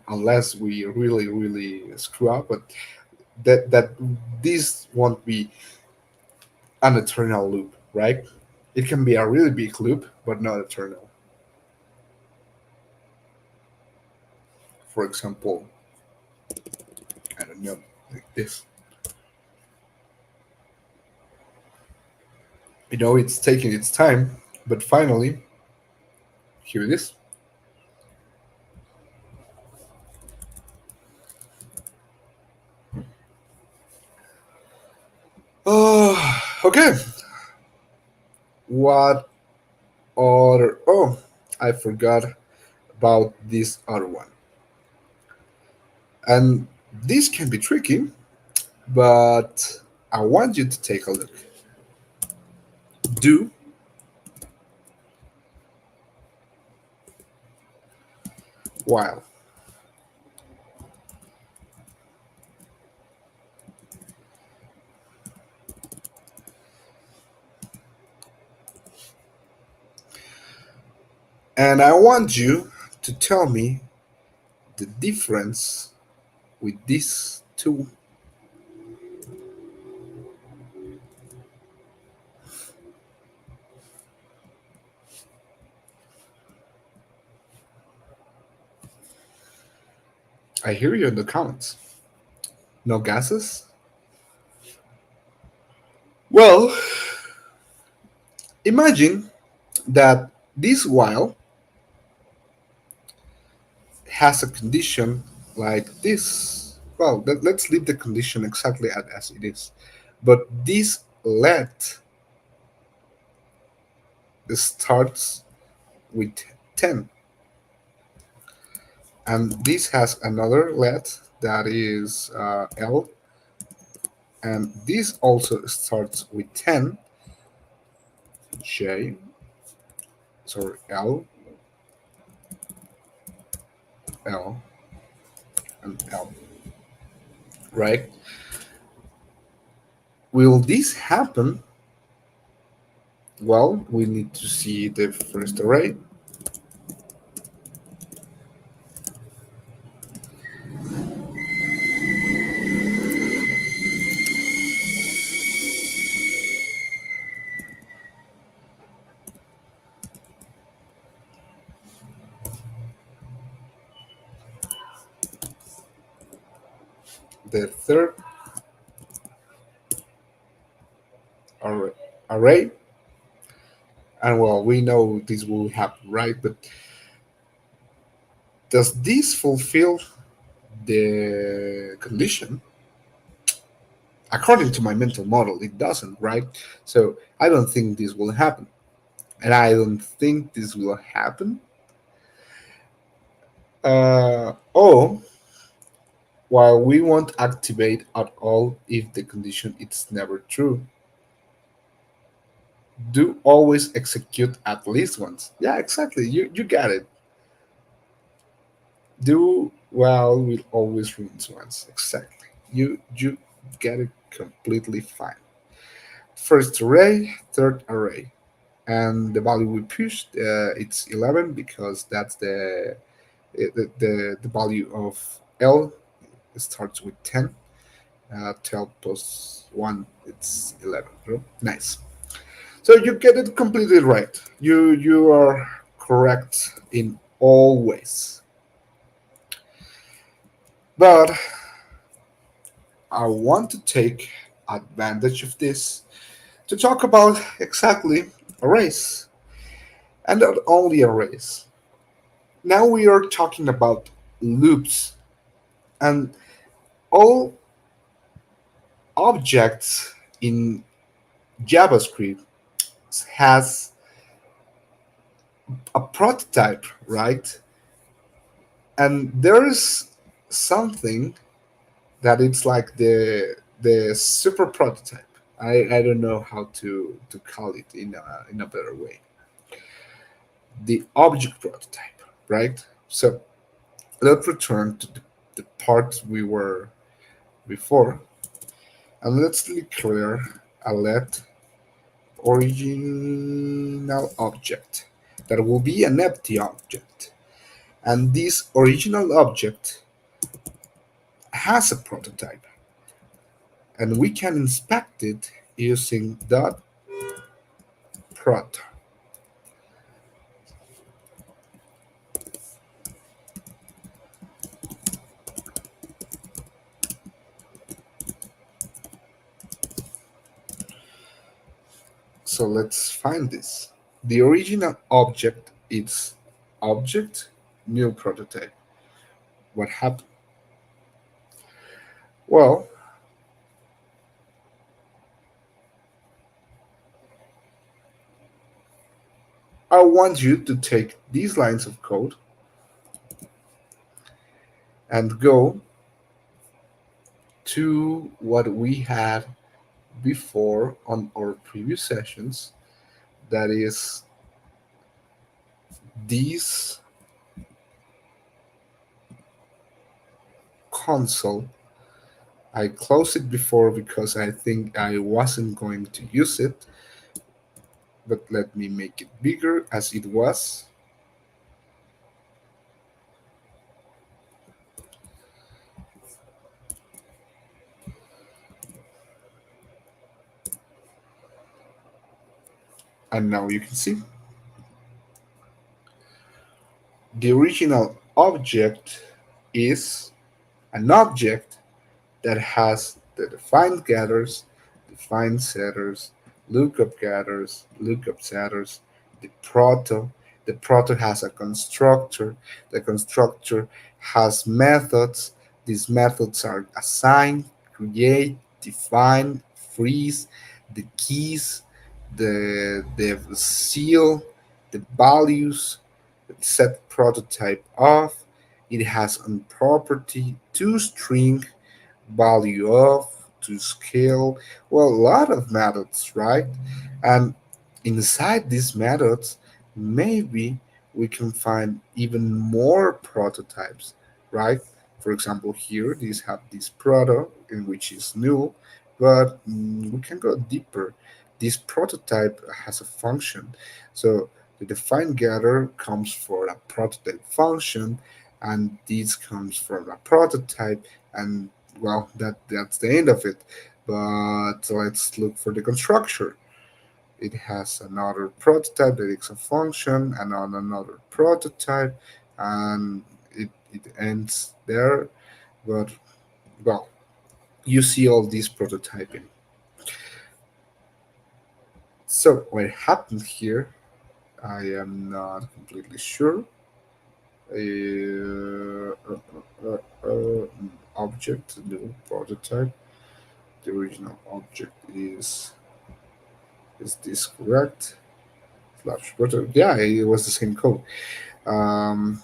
Speaker 1: unless we really screw up, but that this won't be an eternal loop, right? It can be a really big loop, but not eternal. For example, I don't know, like this. It's taking its time, but finally, here it is. Okay. What other? Oh, I forgot about this other one. And this can be tricky, but I want you to take a look. Do while. And I want you to tell me the difference with these two. I hear you in the comments. No gases? Well, imagine that this while has a condition like this. Well, let's leave the condition exactly as it is. But this let starts with 10. And this has another let that is L, and this also starts with 10, J, sorry, L, L, and L, right? Will this happen? Well, we need to see the first array. The third array, array, and well, we know this will happen, right? But does this fulfill the condition? According to my mental model, it doesn't, right? So I don't think this will happen. And I don't think this will happen. Or while we won't activate at all if the condition is never true. Do always execute at least once. Yeah, exactly. You got it. Do while will always runs once. Exactly. You get it completely fine. First array, third array, and the value we pushed it's 11 because that's the value of L starts with 10. 12 plus 1, it's 11. Right? Nice. So you get it completely right. You are correct in all ways. But I want to take advantage of this to talk about exactly arrays, and not only arrays. Now we are talking about loops, and all objects in JavaScript has a prototype, right? And there is something that it's like the super prototype. I don't know how to call it in a better way. The object prototype, right? So let's return to the part we were before, and let's declare a let original object that will be an empty object, and this original object has a prototype, and we can inspect it using dot prot. So let's find this. The original object is object new prototype. What happened? Well, I want you to take these lines of code and go to what we had before on our previous sessions. That is this console. I closed it before because I think I wasn't going to use it, but let me make it bigger as it was. And now you can see the original object is an object that has the defined getters, defined setters, lookup getters, lookup setters, the proto. The proto has a constructor. The constructor has methods. These methods are assign, create, define, freeze, the keys, the seal, the values, set prototype of. It has on property to string value of to scale, well, a lot of methods, right? And inside these methods, maybe we can find even more prototypes, right? For example, here these have this proto in which is null, but we can go deeper. This prototype has a function, so the define getter comes for a prototype function, and this comes from a prototype, and well, that's the end of it. But let's look for the constructor. It has another prototype that is a function, and on another prototype, and it ends there. But well, you see all this prototyping. So what happened here, I am not completely sure. Object, new prototype. The original object is this correct? Slash prototype. Yeah, it was the same code. Um,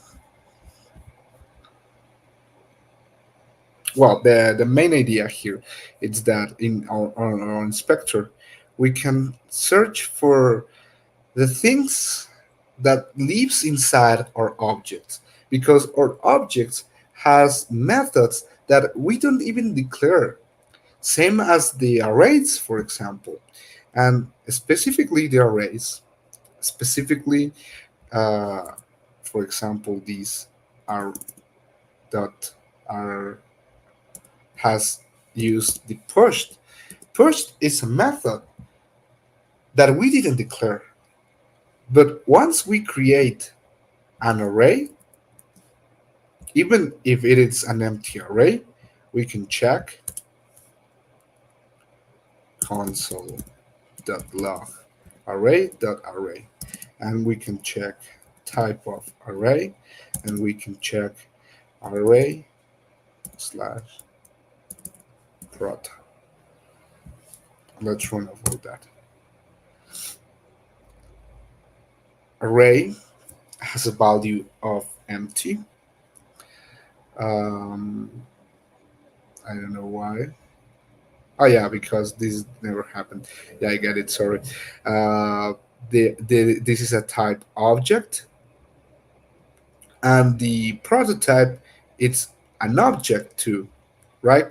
Speaker 1: well, the main idea here is that in our inspector, we can search for the things that lives inside our objects, because our objects has methods that we don't even declare, same as the arrays, for example, and specifically the arrays, specifically, uh, for example, these are dot are has used the pushed. Pushed is a method that we didn't declare. But once we create an array, even if it is an empty array, we can check console.log array.array, and we can check type of array, and we can check array slash prot. Let's run over that. Array has a value of empty. Um, I don't know why. Oh yeah, because this never happened. Yeah, I get it. Sorry. Uh, this is a type object, and the prototype it's an object too, right?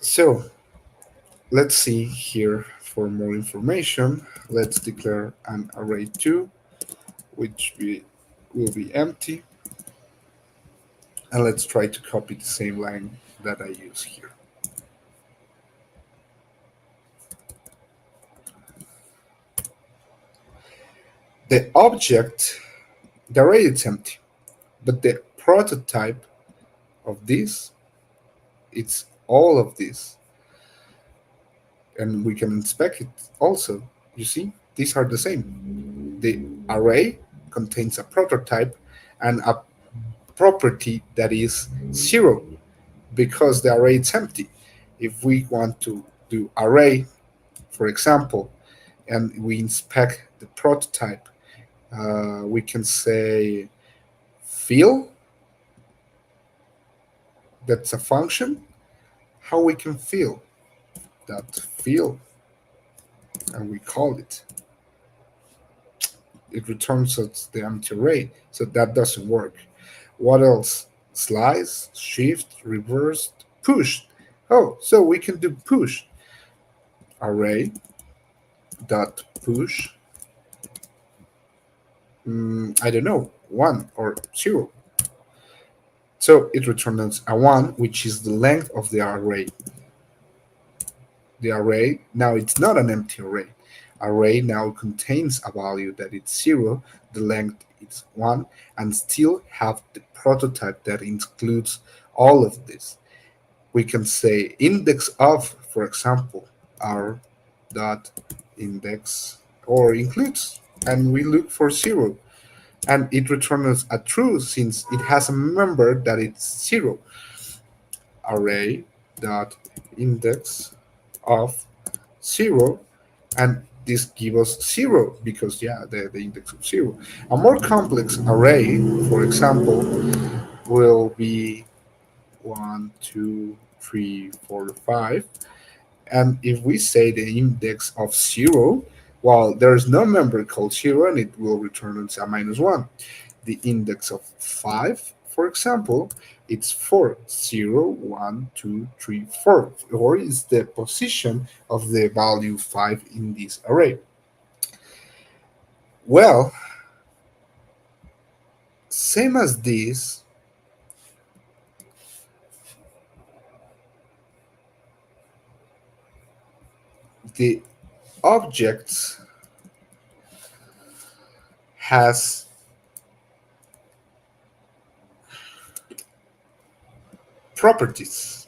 Speaker 1: So let's see here for more information. Let's declare an array two, which will be empty, and let's try to copy the same line that I use here. The object, the array is empty, but the prototype of this, it's all of this, and we can inspect it also. You see, these are the same. The array contains a prototype and a property that is zero because the array is empty. If we want to do array, for example, and we inspect the prototype, we can say fill. That's a function. How we can fill that fill, and we call it. It returns us the empty array, so that doesn't work. What else? Slice, shift, reverse, push. Oh, so we can do push. Array dot push. I don't know, one or zero. So it returns a one, which is the length of the array. The array now it's not an empty array. Array now contains a value that is zero, the length is one, and still have the prototype that includes all of this. We can say index of, for example, r dot index or includes, and we look for zero, and it returns a true since it has a member that it's zero. Array dot index of zero, and this gives us zero because yeah, the index of zero. A more complex array, for example, will be one, two, three, four, five. And if we say the index of zero, well, there is no member called zero, and it will return us a minus one. The index of five, for example, it's 4, 0, 1, 2, 3, 4, or is the position of the value 5 in this array. Well, same as this, the objects has properties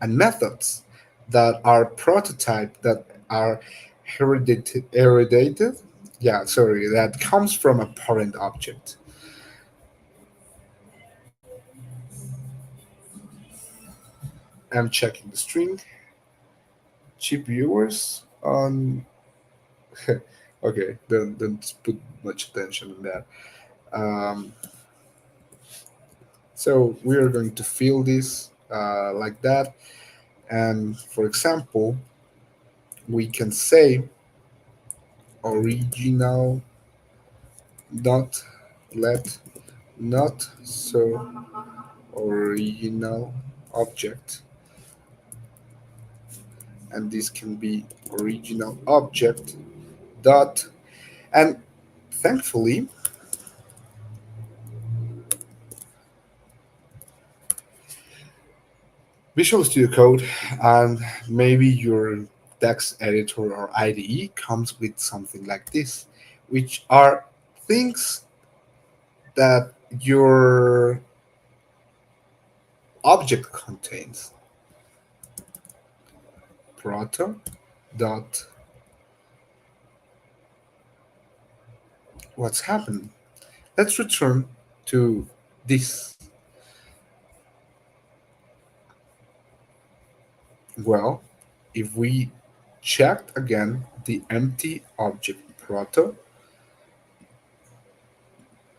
Speaker 1: and methods that are prototype that are heredated, yeah, sorry, that comes from a parent object. I'm checking the string. Cheap viewers on. Okay, don't put much attention on that. Um, so we are going to fill this like that, and for example, we can say original dot let not so original object, and this can be original object dot, and thankfully Visual Studio Code, and maybe your text editor or IDE comes with something like this, which are things that your object contains. Proto dot what's happened. Let's return to this. Well, if we checked again the empty object proto,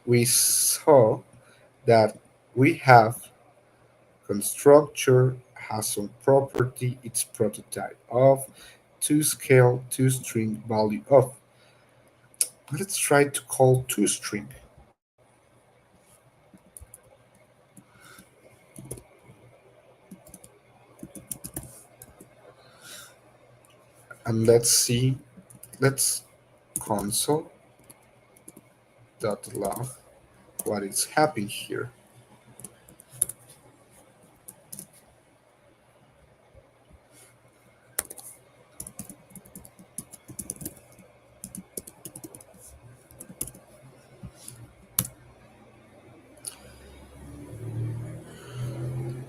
Speaker 1: we saw that we have constructor has some property, its prototype of, to scale to string value of. Let's try to call to string, and let's see, let's console dot log what is happening here.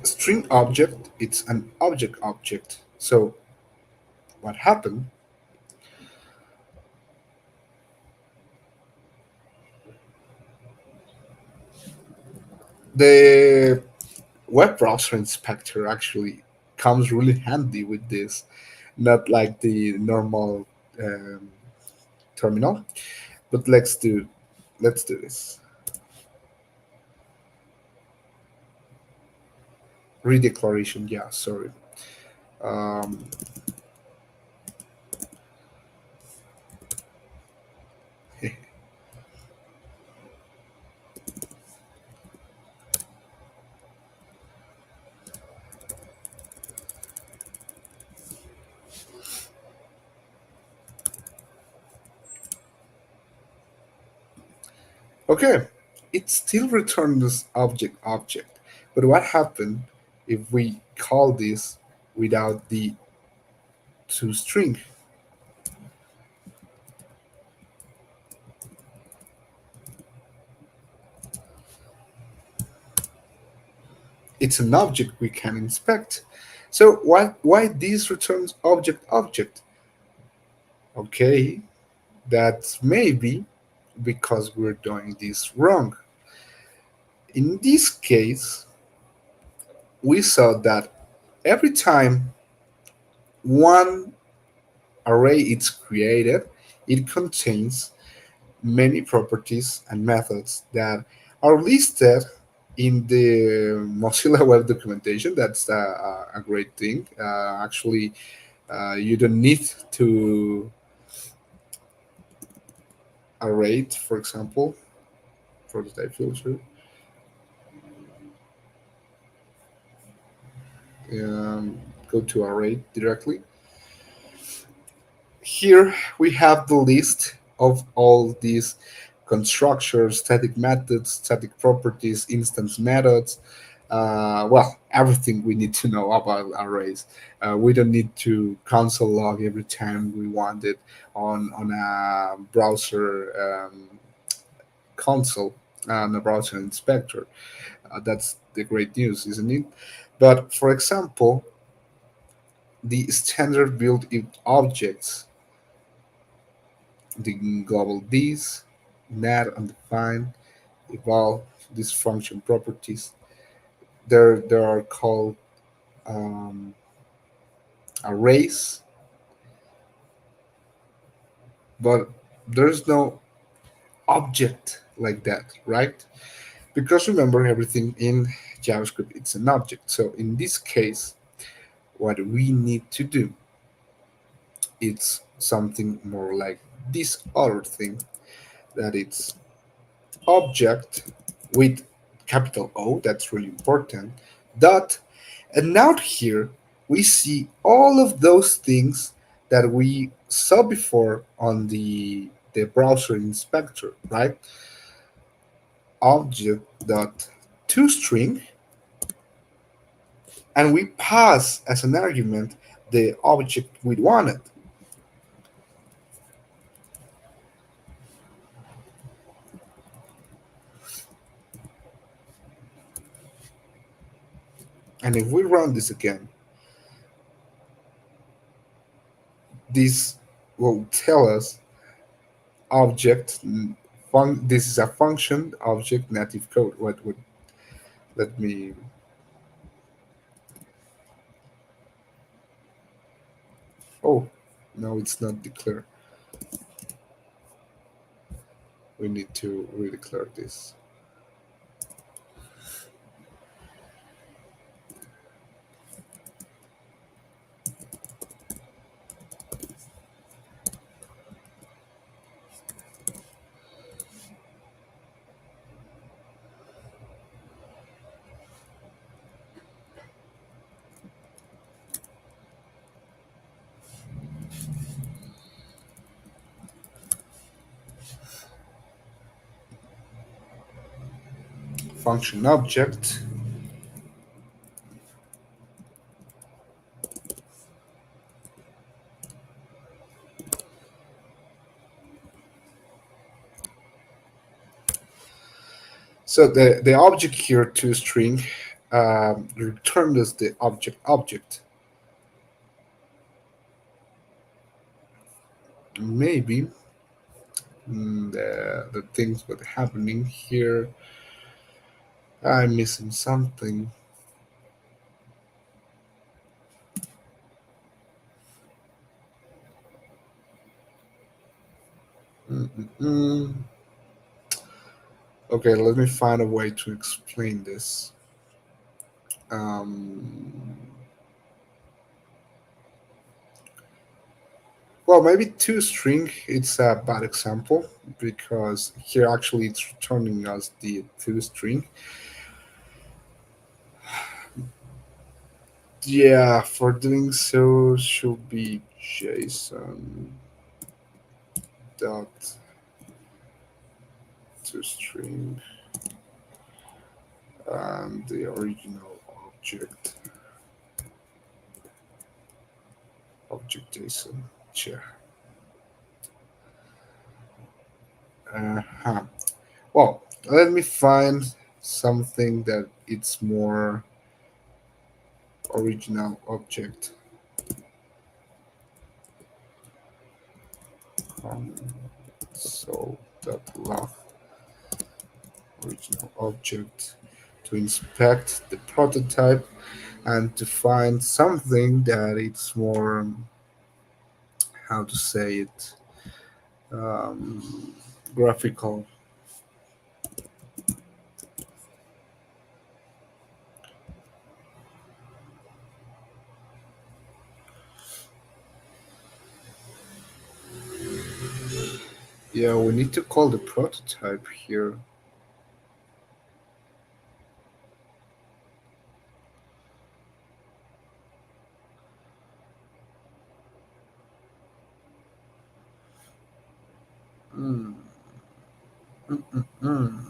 Speaker 1: String object, it's an object. So what happened? The web browser inspector actually comes really handy with this, not like the normal um, terminal. But let's do this. Redeclaration. Yeah, sorry. Um, okay, it still returns object. But what happened if we call this without the toString? It's an object we can inspect. So why this returns object? Okay, that's maybe because we're doing this wrong. In this case, we saw that every time one array is created, it contains many properties and methods that are listed in the Mozilla Web documentation. That's a great thing. Actually, you don't need to array, for example, prototype filter. Um, Go to array directly. Here we have the list of all these constructors, static methods, static properties, instance methods. Well, everything we need to know about arrays. We don't need to console log every time we want it on a browser console and a browser inspector. That's the great news, isn't it? But for example, the standard built-in objects, the global these, net, undefined, eval, these function properties. There are called um, arrays, but there's no object like that, right? Because remember, everything in JavaScript it's an object. So in this case, what we need to do it's something more like this other thing that it's object with capital O, that's really important, dot, and now here we see all of those things that we saw before on the browser inspector, right? Object dot toString, and we pass as an argument the object we wanted. And if we run this again, this will tell us object this is a function object native code. What would let me oh no, it's not declared. We need to redeclare this. Function object. So the object here to string returned us the object. Maybe the things that happening here. I'm missing something. Mm-mm-mm. Okay, let me find a way to explain this. Um, well, maybe two string. It's a bad example because here actually it's returning us the two string. Yeah, for doing so should be JSON dot to string and the original object JSON. Yeah. Uh-huh. Well, let me find something that it's more original object. So that love original object to inspect the prototype and to find something that it's more, how to say it, um, graphical. Yeah, we need to call the prototype here. Mm, mm, mm, mm.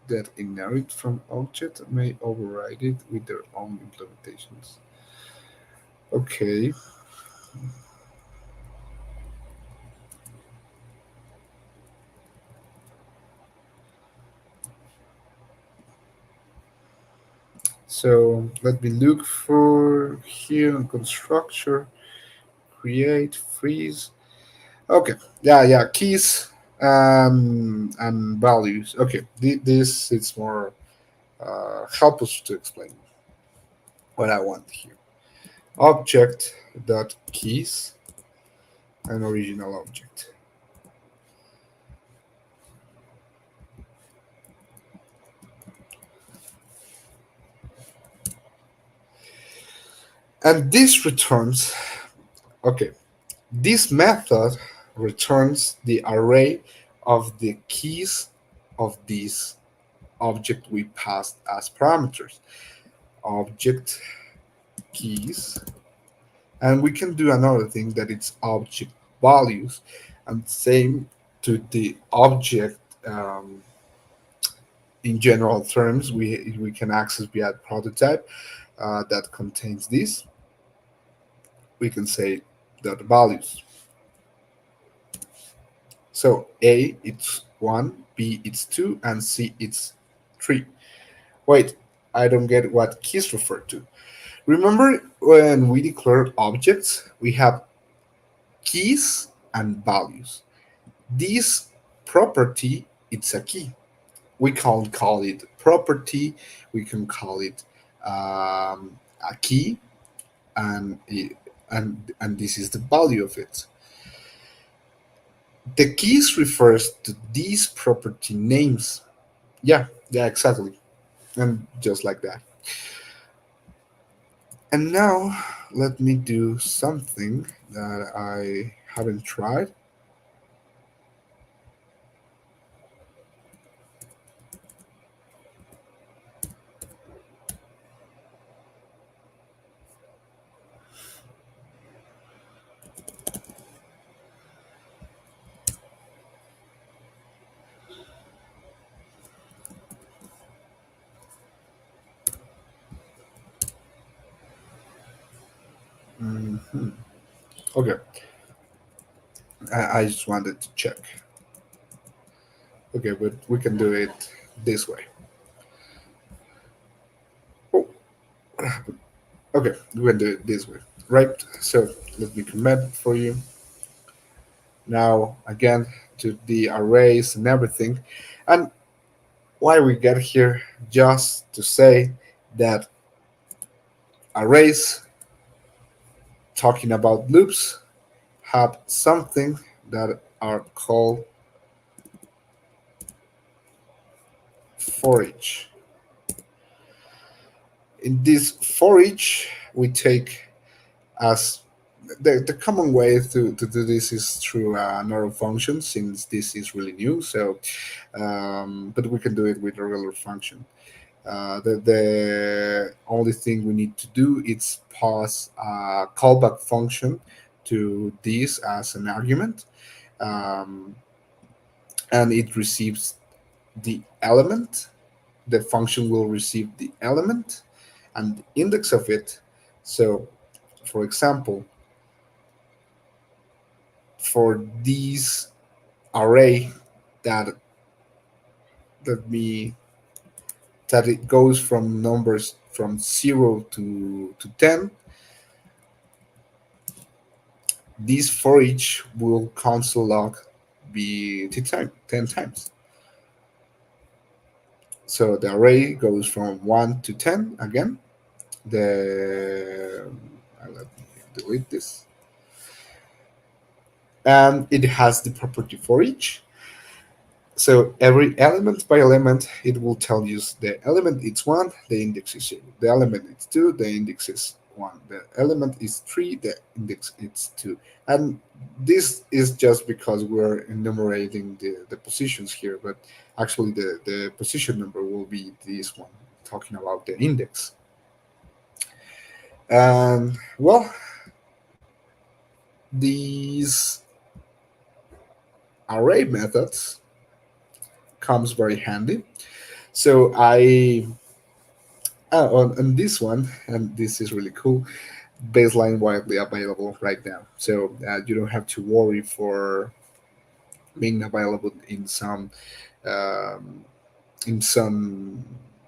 Speaker 1: That inherit from object may override it with their own implementations. Okay, so let me look for here in constructor, create, freeze. Okay, yeah, keys and values. Okay, this is more help us to explain what I want here. Object dot keys and original object. And this returns, okay, this method returns the array of the keys of this object we passed as parameters. Object keys. And we can do another thing that it's object values, and same to the object. In general terms, we can access via prototype that contains this. We can say that values. So A it's 1, B it's 2, and C it's 3. Wait, I don't get what keys refer to. Remember when we declare objects, we have keys and values. This property it's a key. We can call it property. We can call it a key, and and this is the value of it. The keys refers to these property names. Yeah, exactly, and just like that. And now let me do something that I haven't tried. Mhm. Okay, I just wanted to check. Okay, but we can do it this way. Oh, okay, we can do it this way, right? So let me comment for you. Now again to the arrays and everything, and why we get here just to say that arrays talking about loops have something that are called for each. In this for each, we take as the common way to do this is through an arrow function, since this is really new. So, but we can do it with a regular function. The only thing we need to do is pass a callback function to this as an argument, um, and it receives the element. The function will receive the element and the index of it. So, for example, for this array that that me that it goes from numbers from 0 to 10, this for each will console log be 10 times. So the array goes from 1 to 10 again. The let me delete this. And it has the property for each. So every element by element, it will tell you the element is 1, the index is 0. The element is 2, the index is 1. The element is 3, the index is 2. And this is just because we're enumerating the positions here, but actually the position number will be this one, talking about the index. And well, these array methods comes very handy. So on this one, and this is really cool, baseline widely available right now. So you don't have to worry for being available um, in some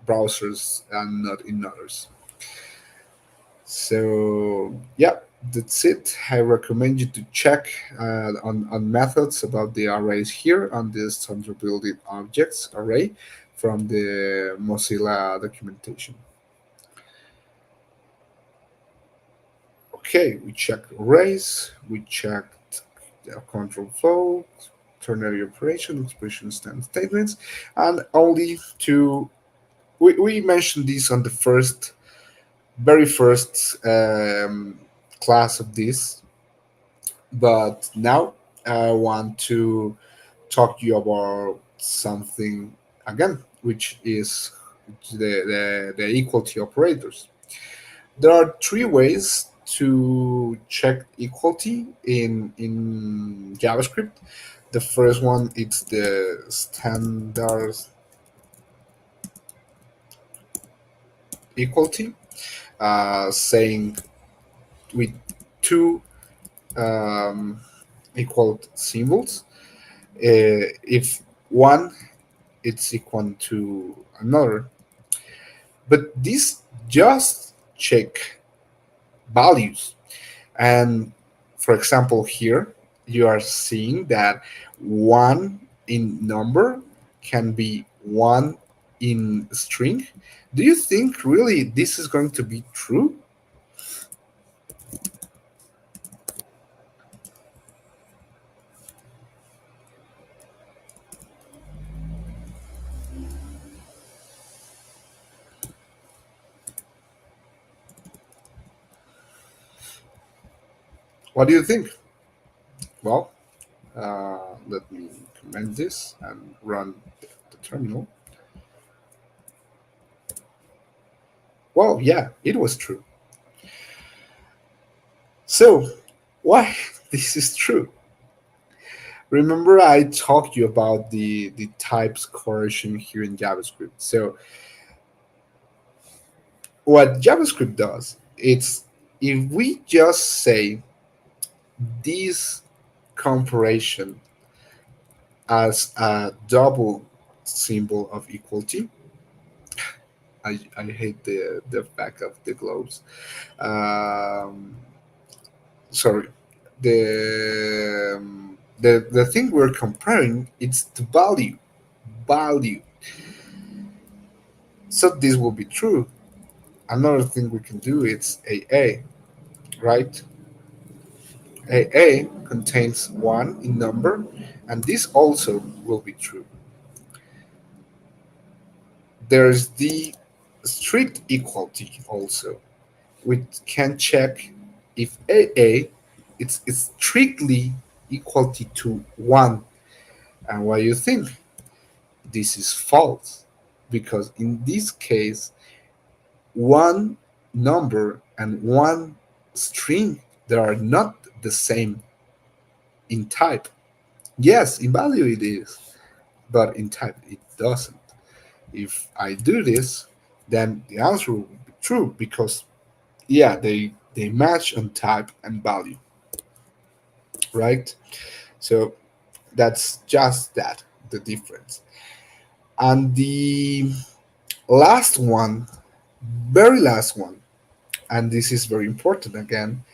Speaker 1: browsers and not in others. So yeah, that's it. I recommend you to check on methods about the arrays here on this standard building objects array from the Mozilla documentation. Okay, we checked arrays, we checked control flow, ternary operation, expression stand statements, and only to we mentioned this on the very first class of this, but now I want to talk to you about something again, which is the equality operators. There are three ways to check equality in JavaScript. The first one it's the standard equality, saying with two um, equal symbols. If one it's equal to another, but this just check values. And for example, here you are seeing that one in number can be one in string. Do you think really this is going to be true? What do you think? Well, let me comment this and run the terminal. Well, yeah, it was true. So, why this is true? Remember, I talked you about the types correction here in JavaScript. So, what JavaScript does, it's if we just say this comparison as a double symbol of equality. I hate the back of the globes. Um, Sorry, the thing we're comparing it's the value. So this will be true. Another thing we can do is AA, right? AA contains one in number, and this also will be true. There's the strict equality also. We can check if AA it's strictly equality to one. And what do you think? This is false because in this case, one number and one string they are not the same in type. Yes, in value it is, but in type it doesn't. If I do this, then the answer will be true because yeah, they match on type and value, right? So that's just that the difference. And the last one, very last one, and this is very important again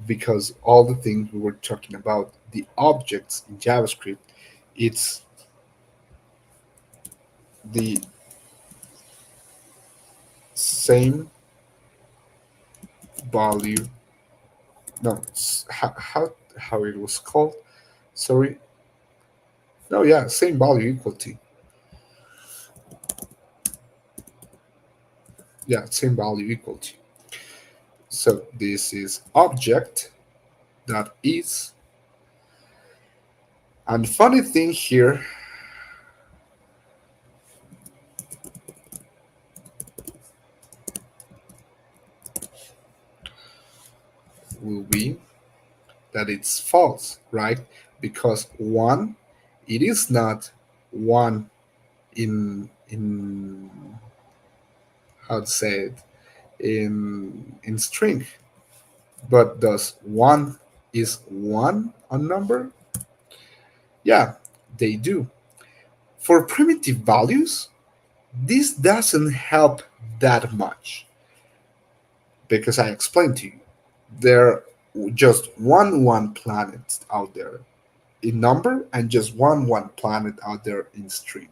Speaker 1: because all the things we were talking about, the objects in JavaScript, it's the same value. No, how it was called? Sorry. No, yeah, same value equality. Yeah, same value equality. So this is object that is. And funny thing here will be that it's false, right? Because one, it is not one in how to say it in string, but does one is one a number? Yeah, they do. For primitive values, this doesn't help that much because I explained to you there are just one planet out there in number and just one planet out there in string.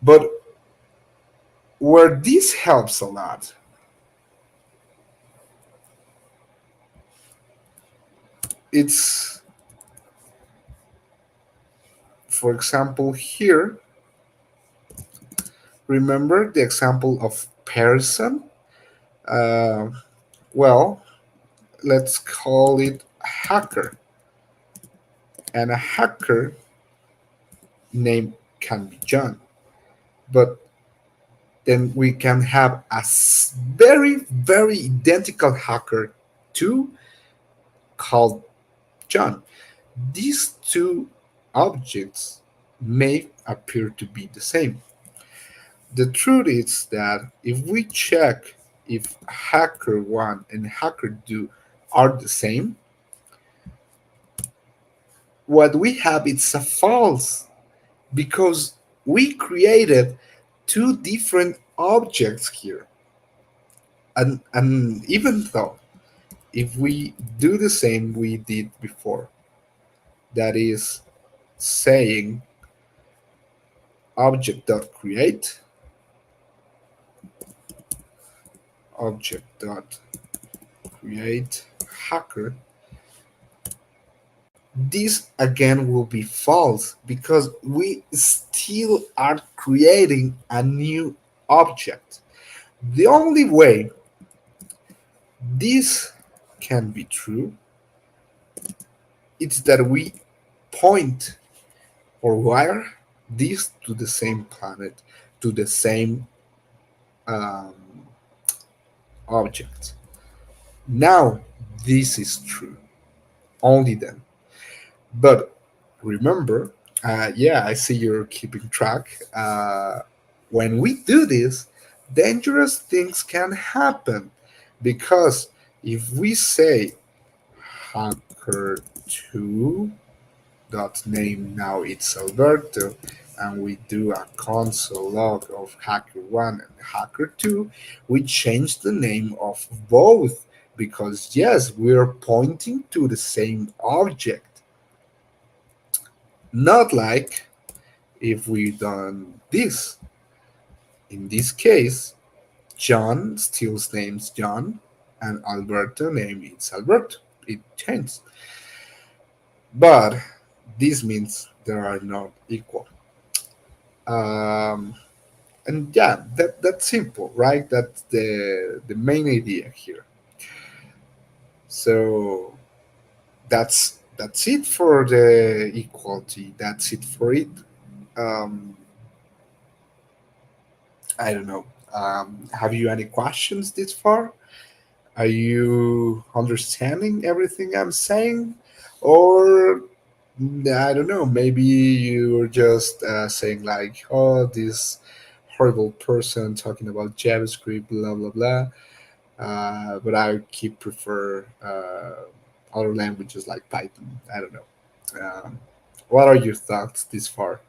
Speaker 1: But where this helps a lot, it's for example here. Remember the example of person? Uh, well, let's call it hacker. And a hacker name can be John. But then we can have a very, very identical hacker 2 called John. These two objects may appear to be the same. The truth is that if we check if hacker 1 and hacker 2 are the same, what we have is a false because we created two different objects here. And even though if we do the same we did before, that is saying object.create, object.create hacker, this again will be false because we still are creating a new object. The only way this can be true is that we point or wire this to the same planet, to the same um, object. Now, this is true. Only then. But remember, yeah, I see you're keeping track. When we do this, dangerous things can happen because if we say hacker2 dot name now it's Alberto, and we do a console log of hacker1 and hacker2, we change the name of both because yes, we're pointing to the same object. Not like if we done this. In this case, John still names John and Alberto name is Alberto. It changed. But this means they are not equal. Um, and yeah, that's simple, right? That's the main idea here. So that's it for the equality. That's it for it. Um, I don't know. Have you any questions this far? Are you understanding everything I'm saying? Or I don't know, maybe you're just saying, like, oh, this horrible person talking about JavaScript, blah, blah, blah. But I keep prefer other languages like Python. I don't know. What are your thoughts this far?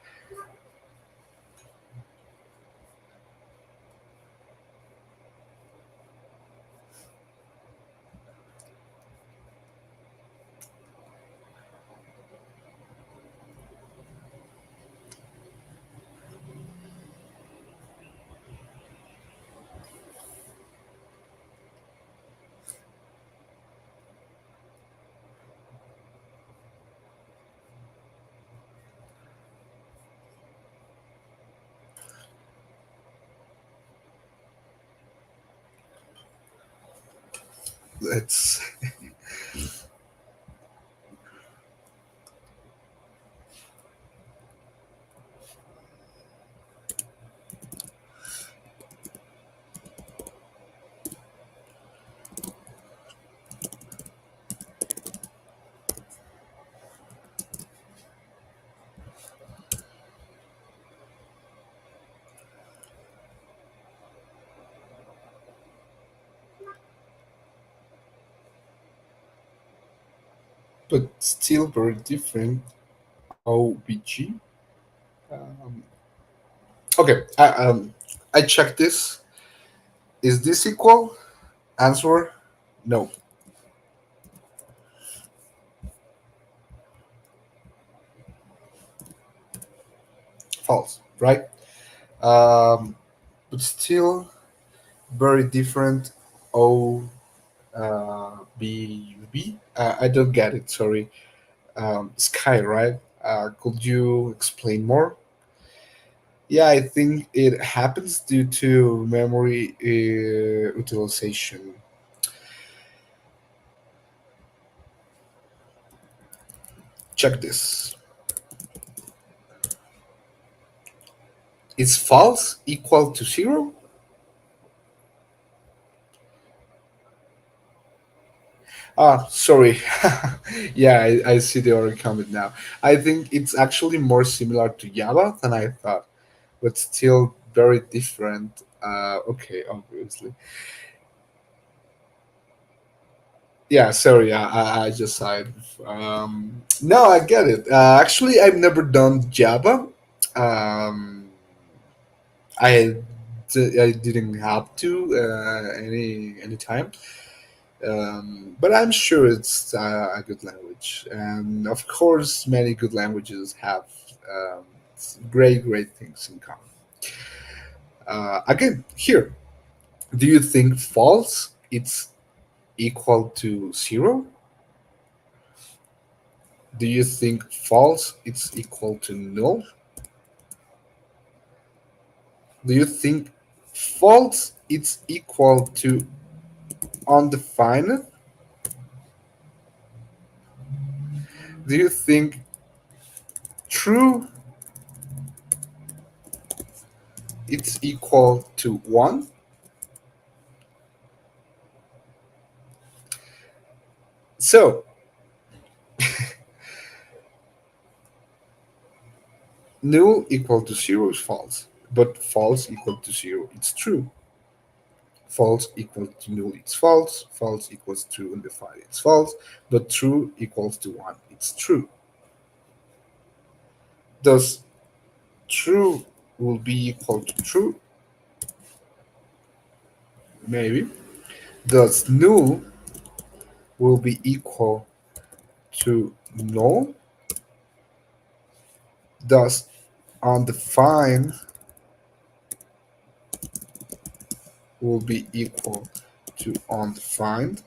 Speaker 1: Let's. But still very different. OBG. Um, okay, I checked this. Is this equal? Answer no, false, right? Um, but still very different. O B B. I don't get it. Sorry. Sky, right? Could you explain more? Yeah, I think it happens due to memory utilization. Check this. Is false equal to zero? Ah, sorry. Yeah, I see the other comment now. I think it's actually more similar to Java than I thought, but still very different. Okay, obviously. Yeah, sorry, I just sighed. No, I get it. Actually, I've never done Java. Um, I, I didn't have to any time. But I'm sure it's a good language, and of course, many good languages have um, great things in common. Again, here, do you think false it's equal to zero? Do you think false it's equal to null? Do you think false it's equal to undefined? Do you think true it's equal to one? So null equal to zero is false, but false equal to zero it's true. False equals to null it's false. False equals to undefined it's false. But true equals to one it's true. Does true will be equal to true? Maybe. Does null will be equal to null? Does undefined will be equal to undefined?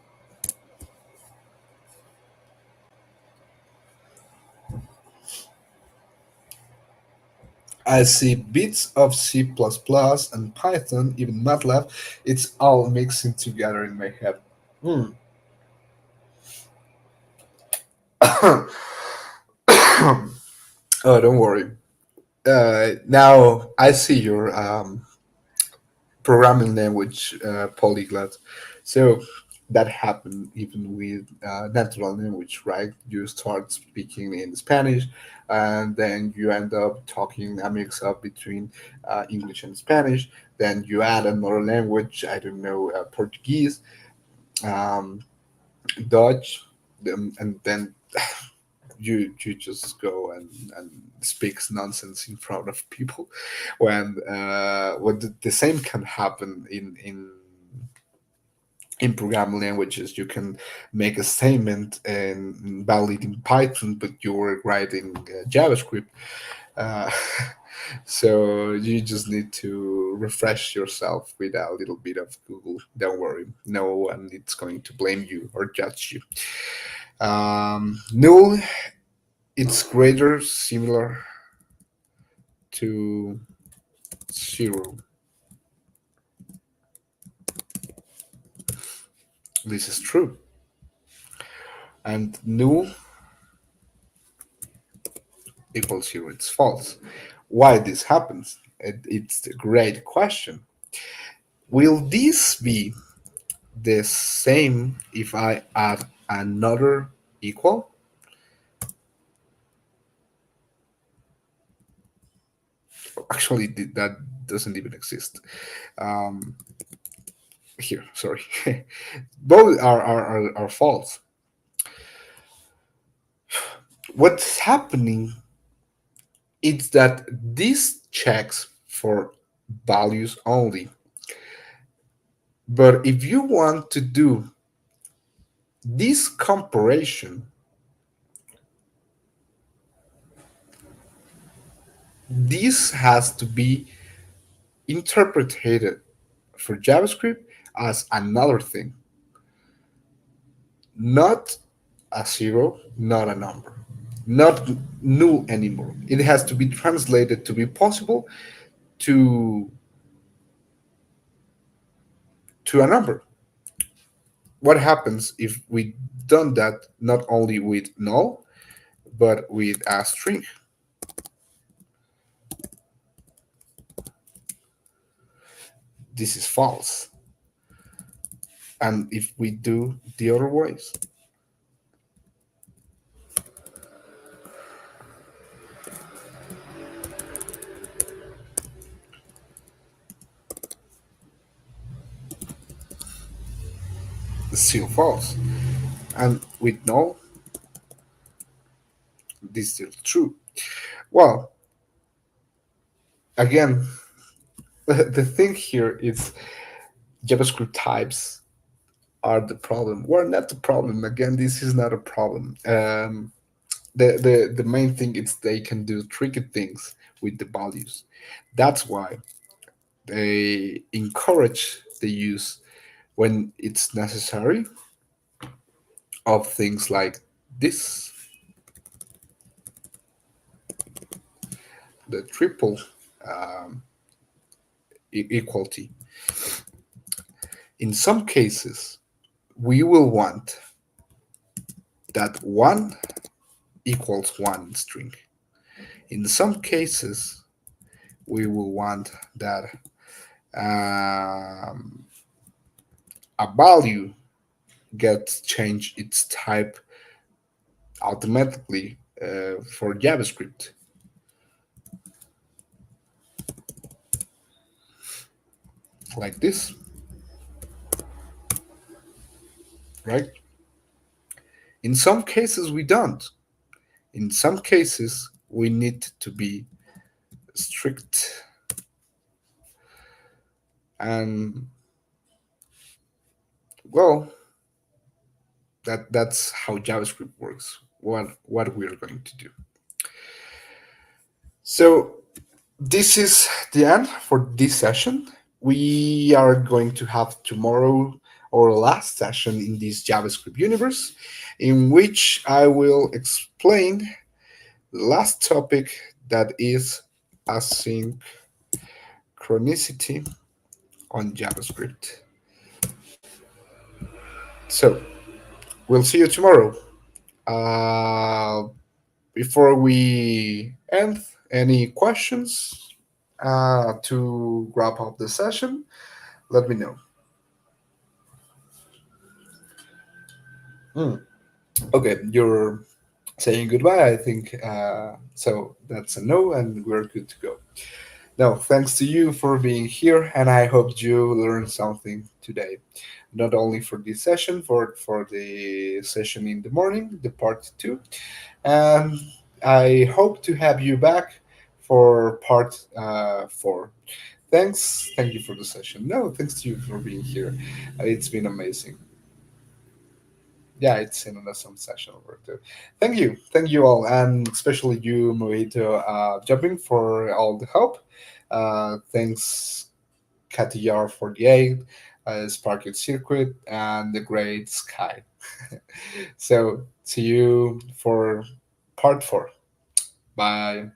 Speaker 1: I see bits of C++ and Python, even MATLAB. It's all mixing together in my head. Hmm. Oh, don't worry. Now I see your programming language polyglot. So that happened even with natural language, right? You start speaking in Spanish, and then you end up talking a mix up between English and Spanish. Then you add another language, I don't know, Portuguese, um, Dutch, and then you just go and speaks nonsense in front of people when the same can happen in programming languages. You can make a statement and valid in Python, but you're writing JavaScript. uh, so you just need to refresh yourself with a little bit of Google. Don't worry, no one is going to blame you or judge you. Null, it's greater, similar to zero. This is true. And null equals zero. It's false. Why this happens? It's a great question. Will this be the same if I add another equal? Actually, that doesn't even exist. Um, Here, sorry. Both are false. What's happening is that this checks for values only. But if you want to do this comparison, this has to be interpreted for JavaScript as another thing, not a zero, not a number, not null anymore. It has to be translated to be possible to to a number. What happens if we done that not only with null but with a string? This is false. And if we do the other ways, it's still false. And with null, this is still true. Well, again, the thing here is JavaScript types are the problem. We're not the problem. Again, this is not a problem. The main thing is they can do tricky things with the values. That's why they encourage the use when it's necessary of things like this, the triple um, equality. In some cases, we will want that one equals one string. In some cases, we will want that um, a value gets changed its type automatically for JavaScript, like this, right? In some cases, we don't. In some cases, we need to be strict, and well, that's how JavaScript works. What we're going to do. So this is the end for this session. We are going to have tomorrow our last session in this JavaScript universe, in which I will explain the last topic, that is asynchronicity on JavaScript. So we'll see you tomorrow. Uh, Before we end, any questions to wrap up the session? Let me know. Hmm. Okay, you're saying goodbye, I think. So that's a no, and we're good to go. No, thanks to you for being here, and I hope you learned something today. Not only for this session, for the session in the morning, the part two, and I hope to have you back for part four. Thank you for the session. No, thanks to you for being here. It's been amazing. Yeah, it's in an awesome session over too. Thank you all, and especially you, Mojito, jumping for all the help. Thanks, Katiyar 48, Sparklet Circuit, and the Great Sky. So see you for part four. Bye.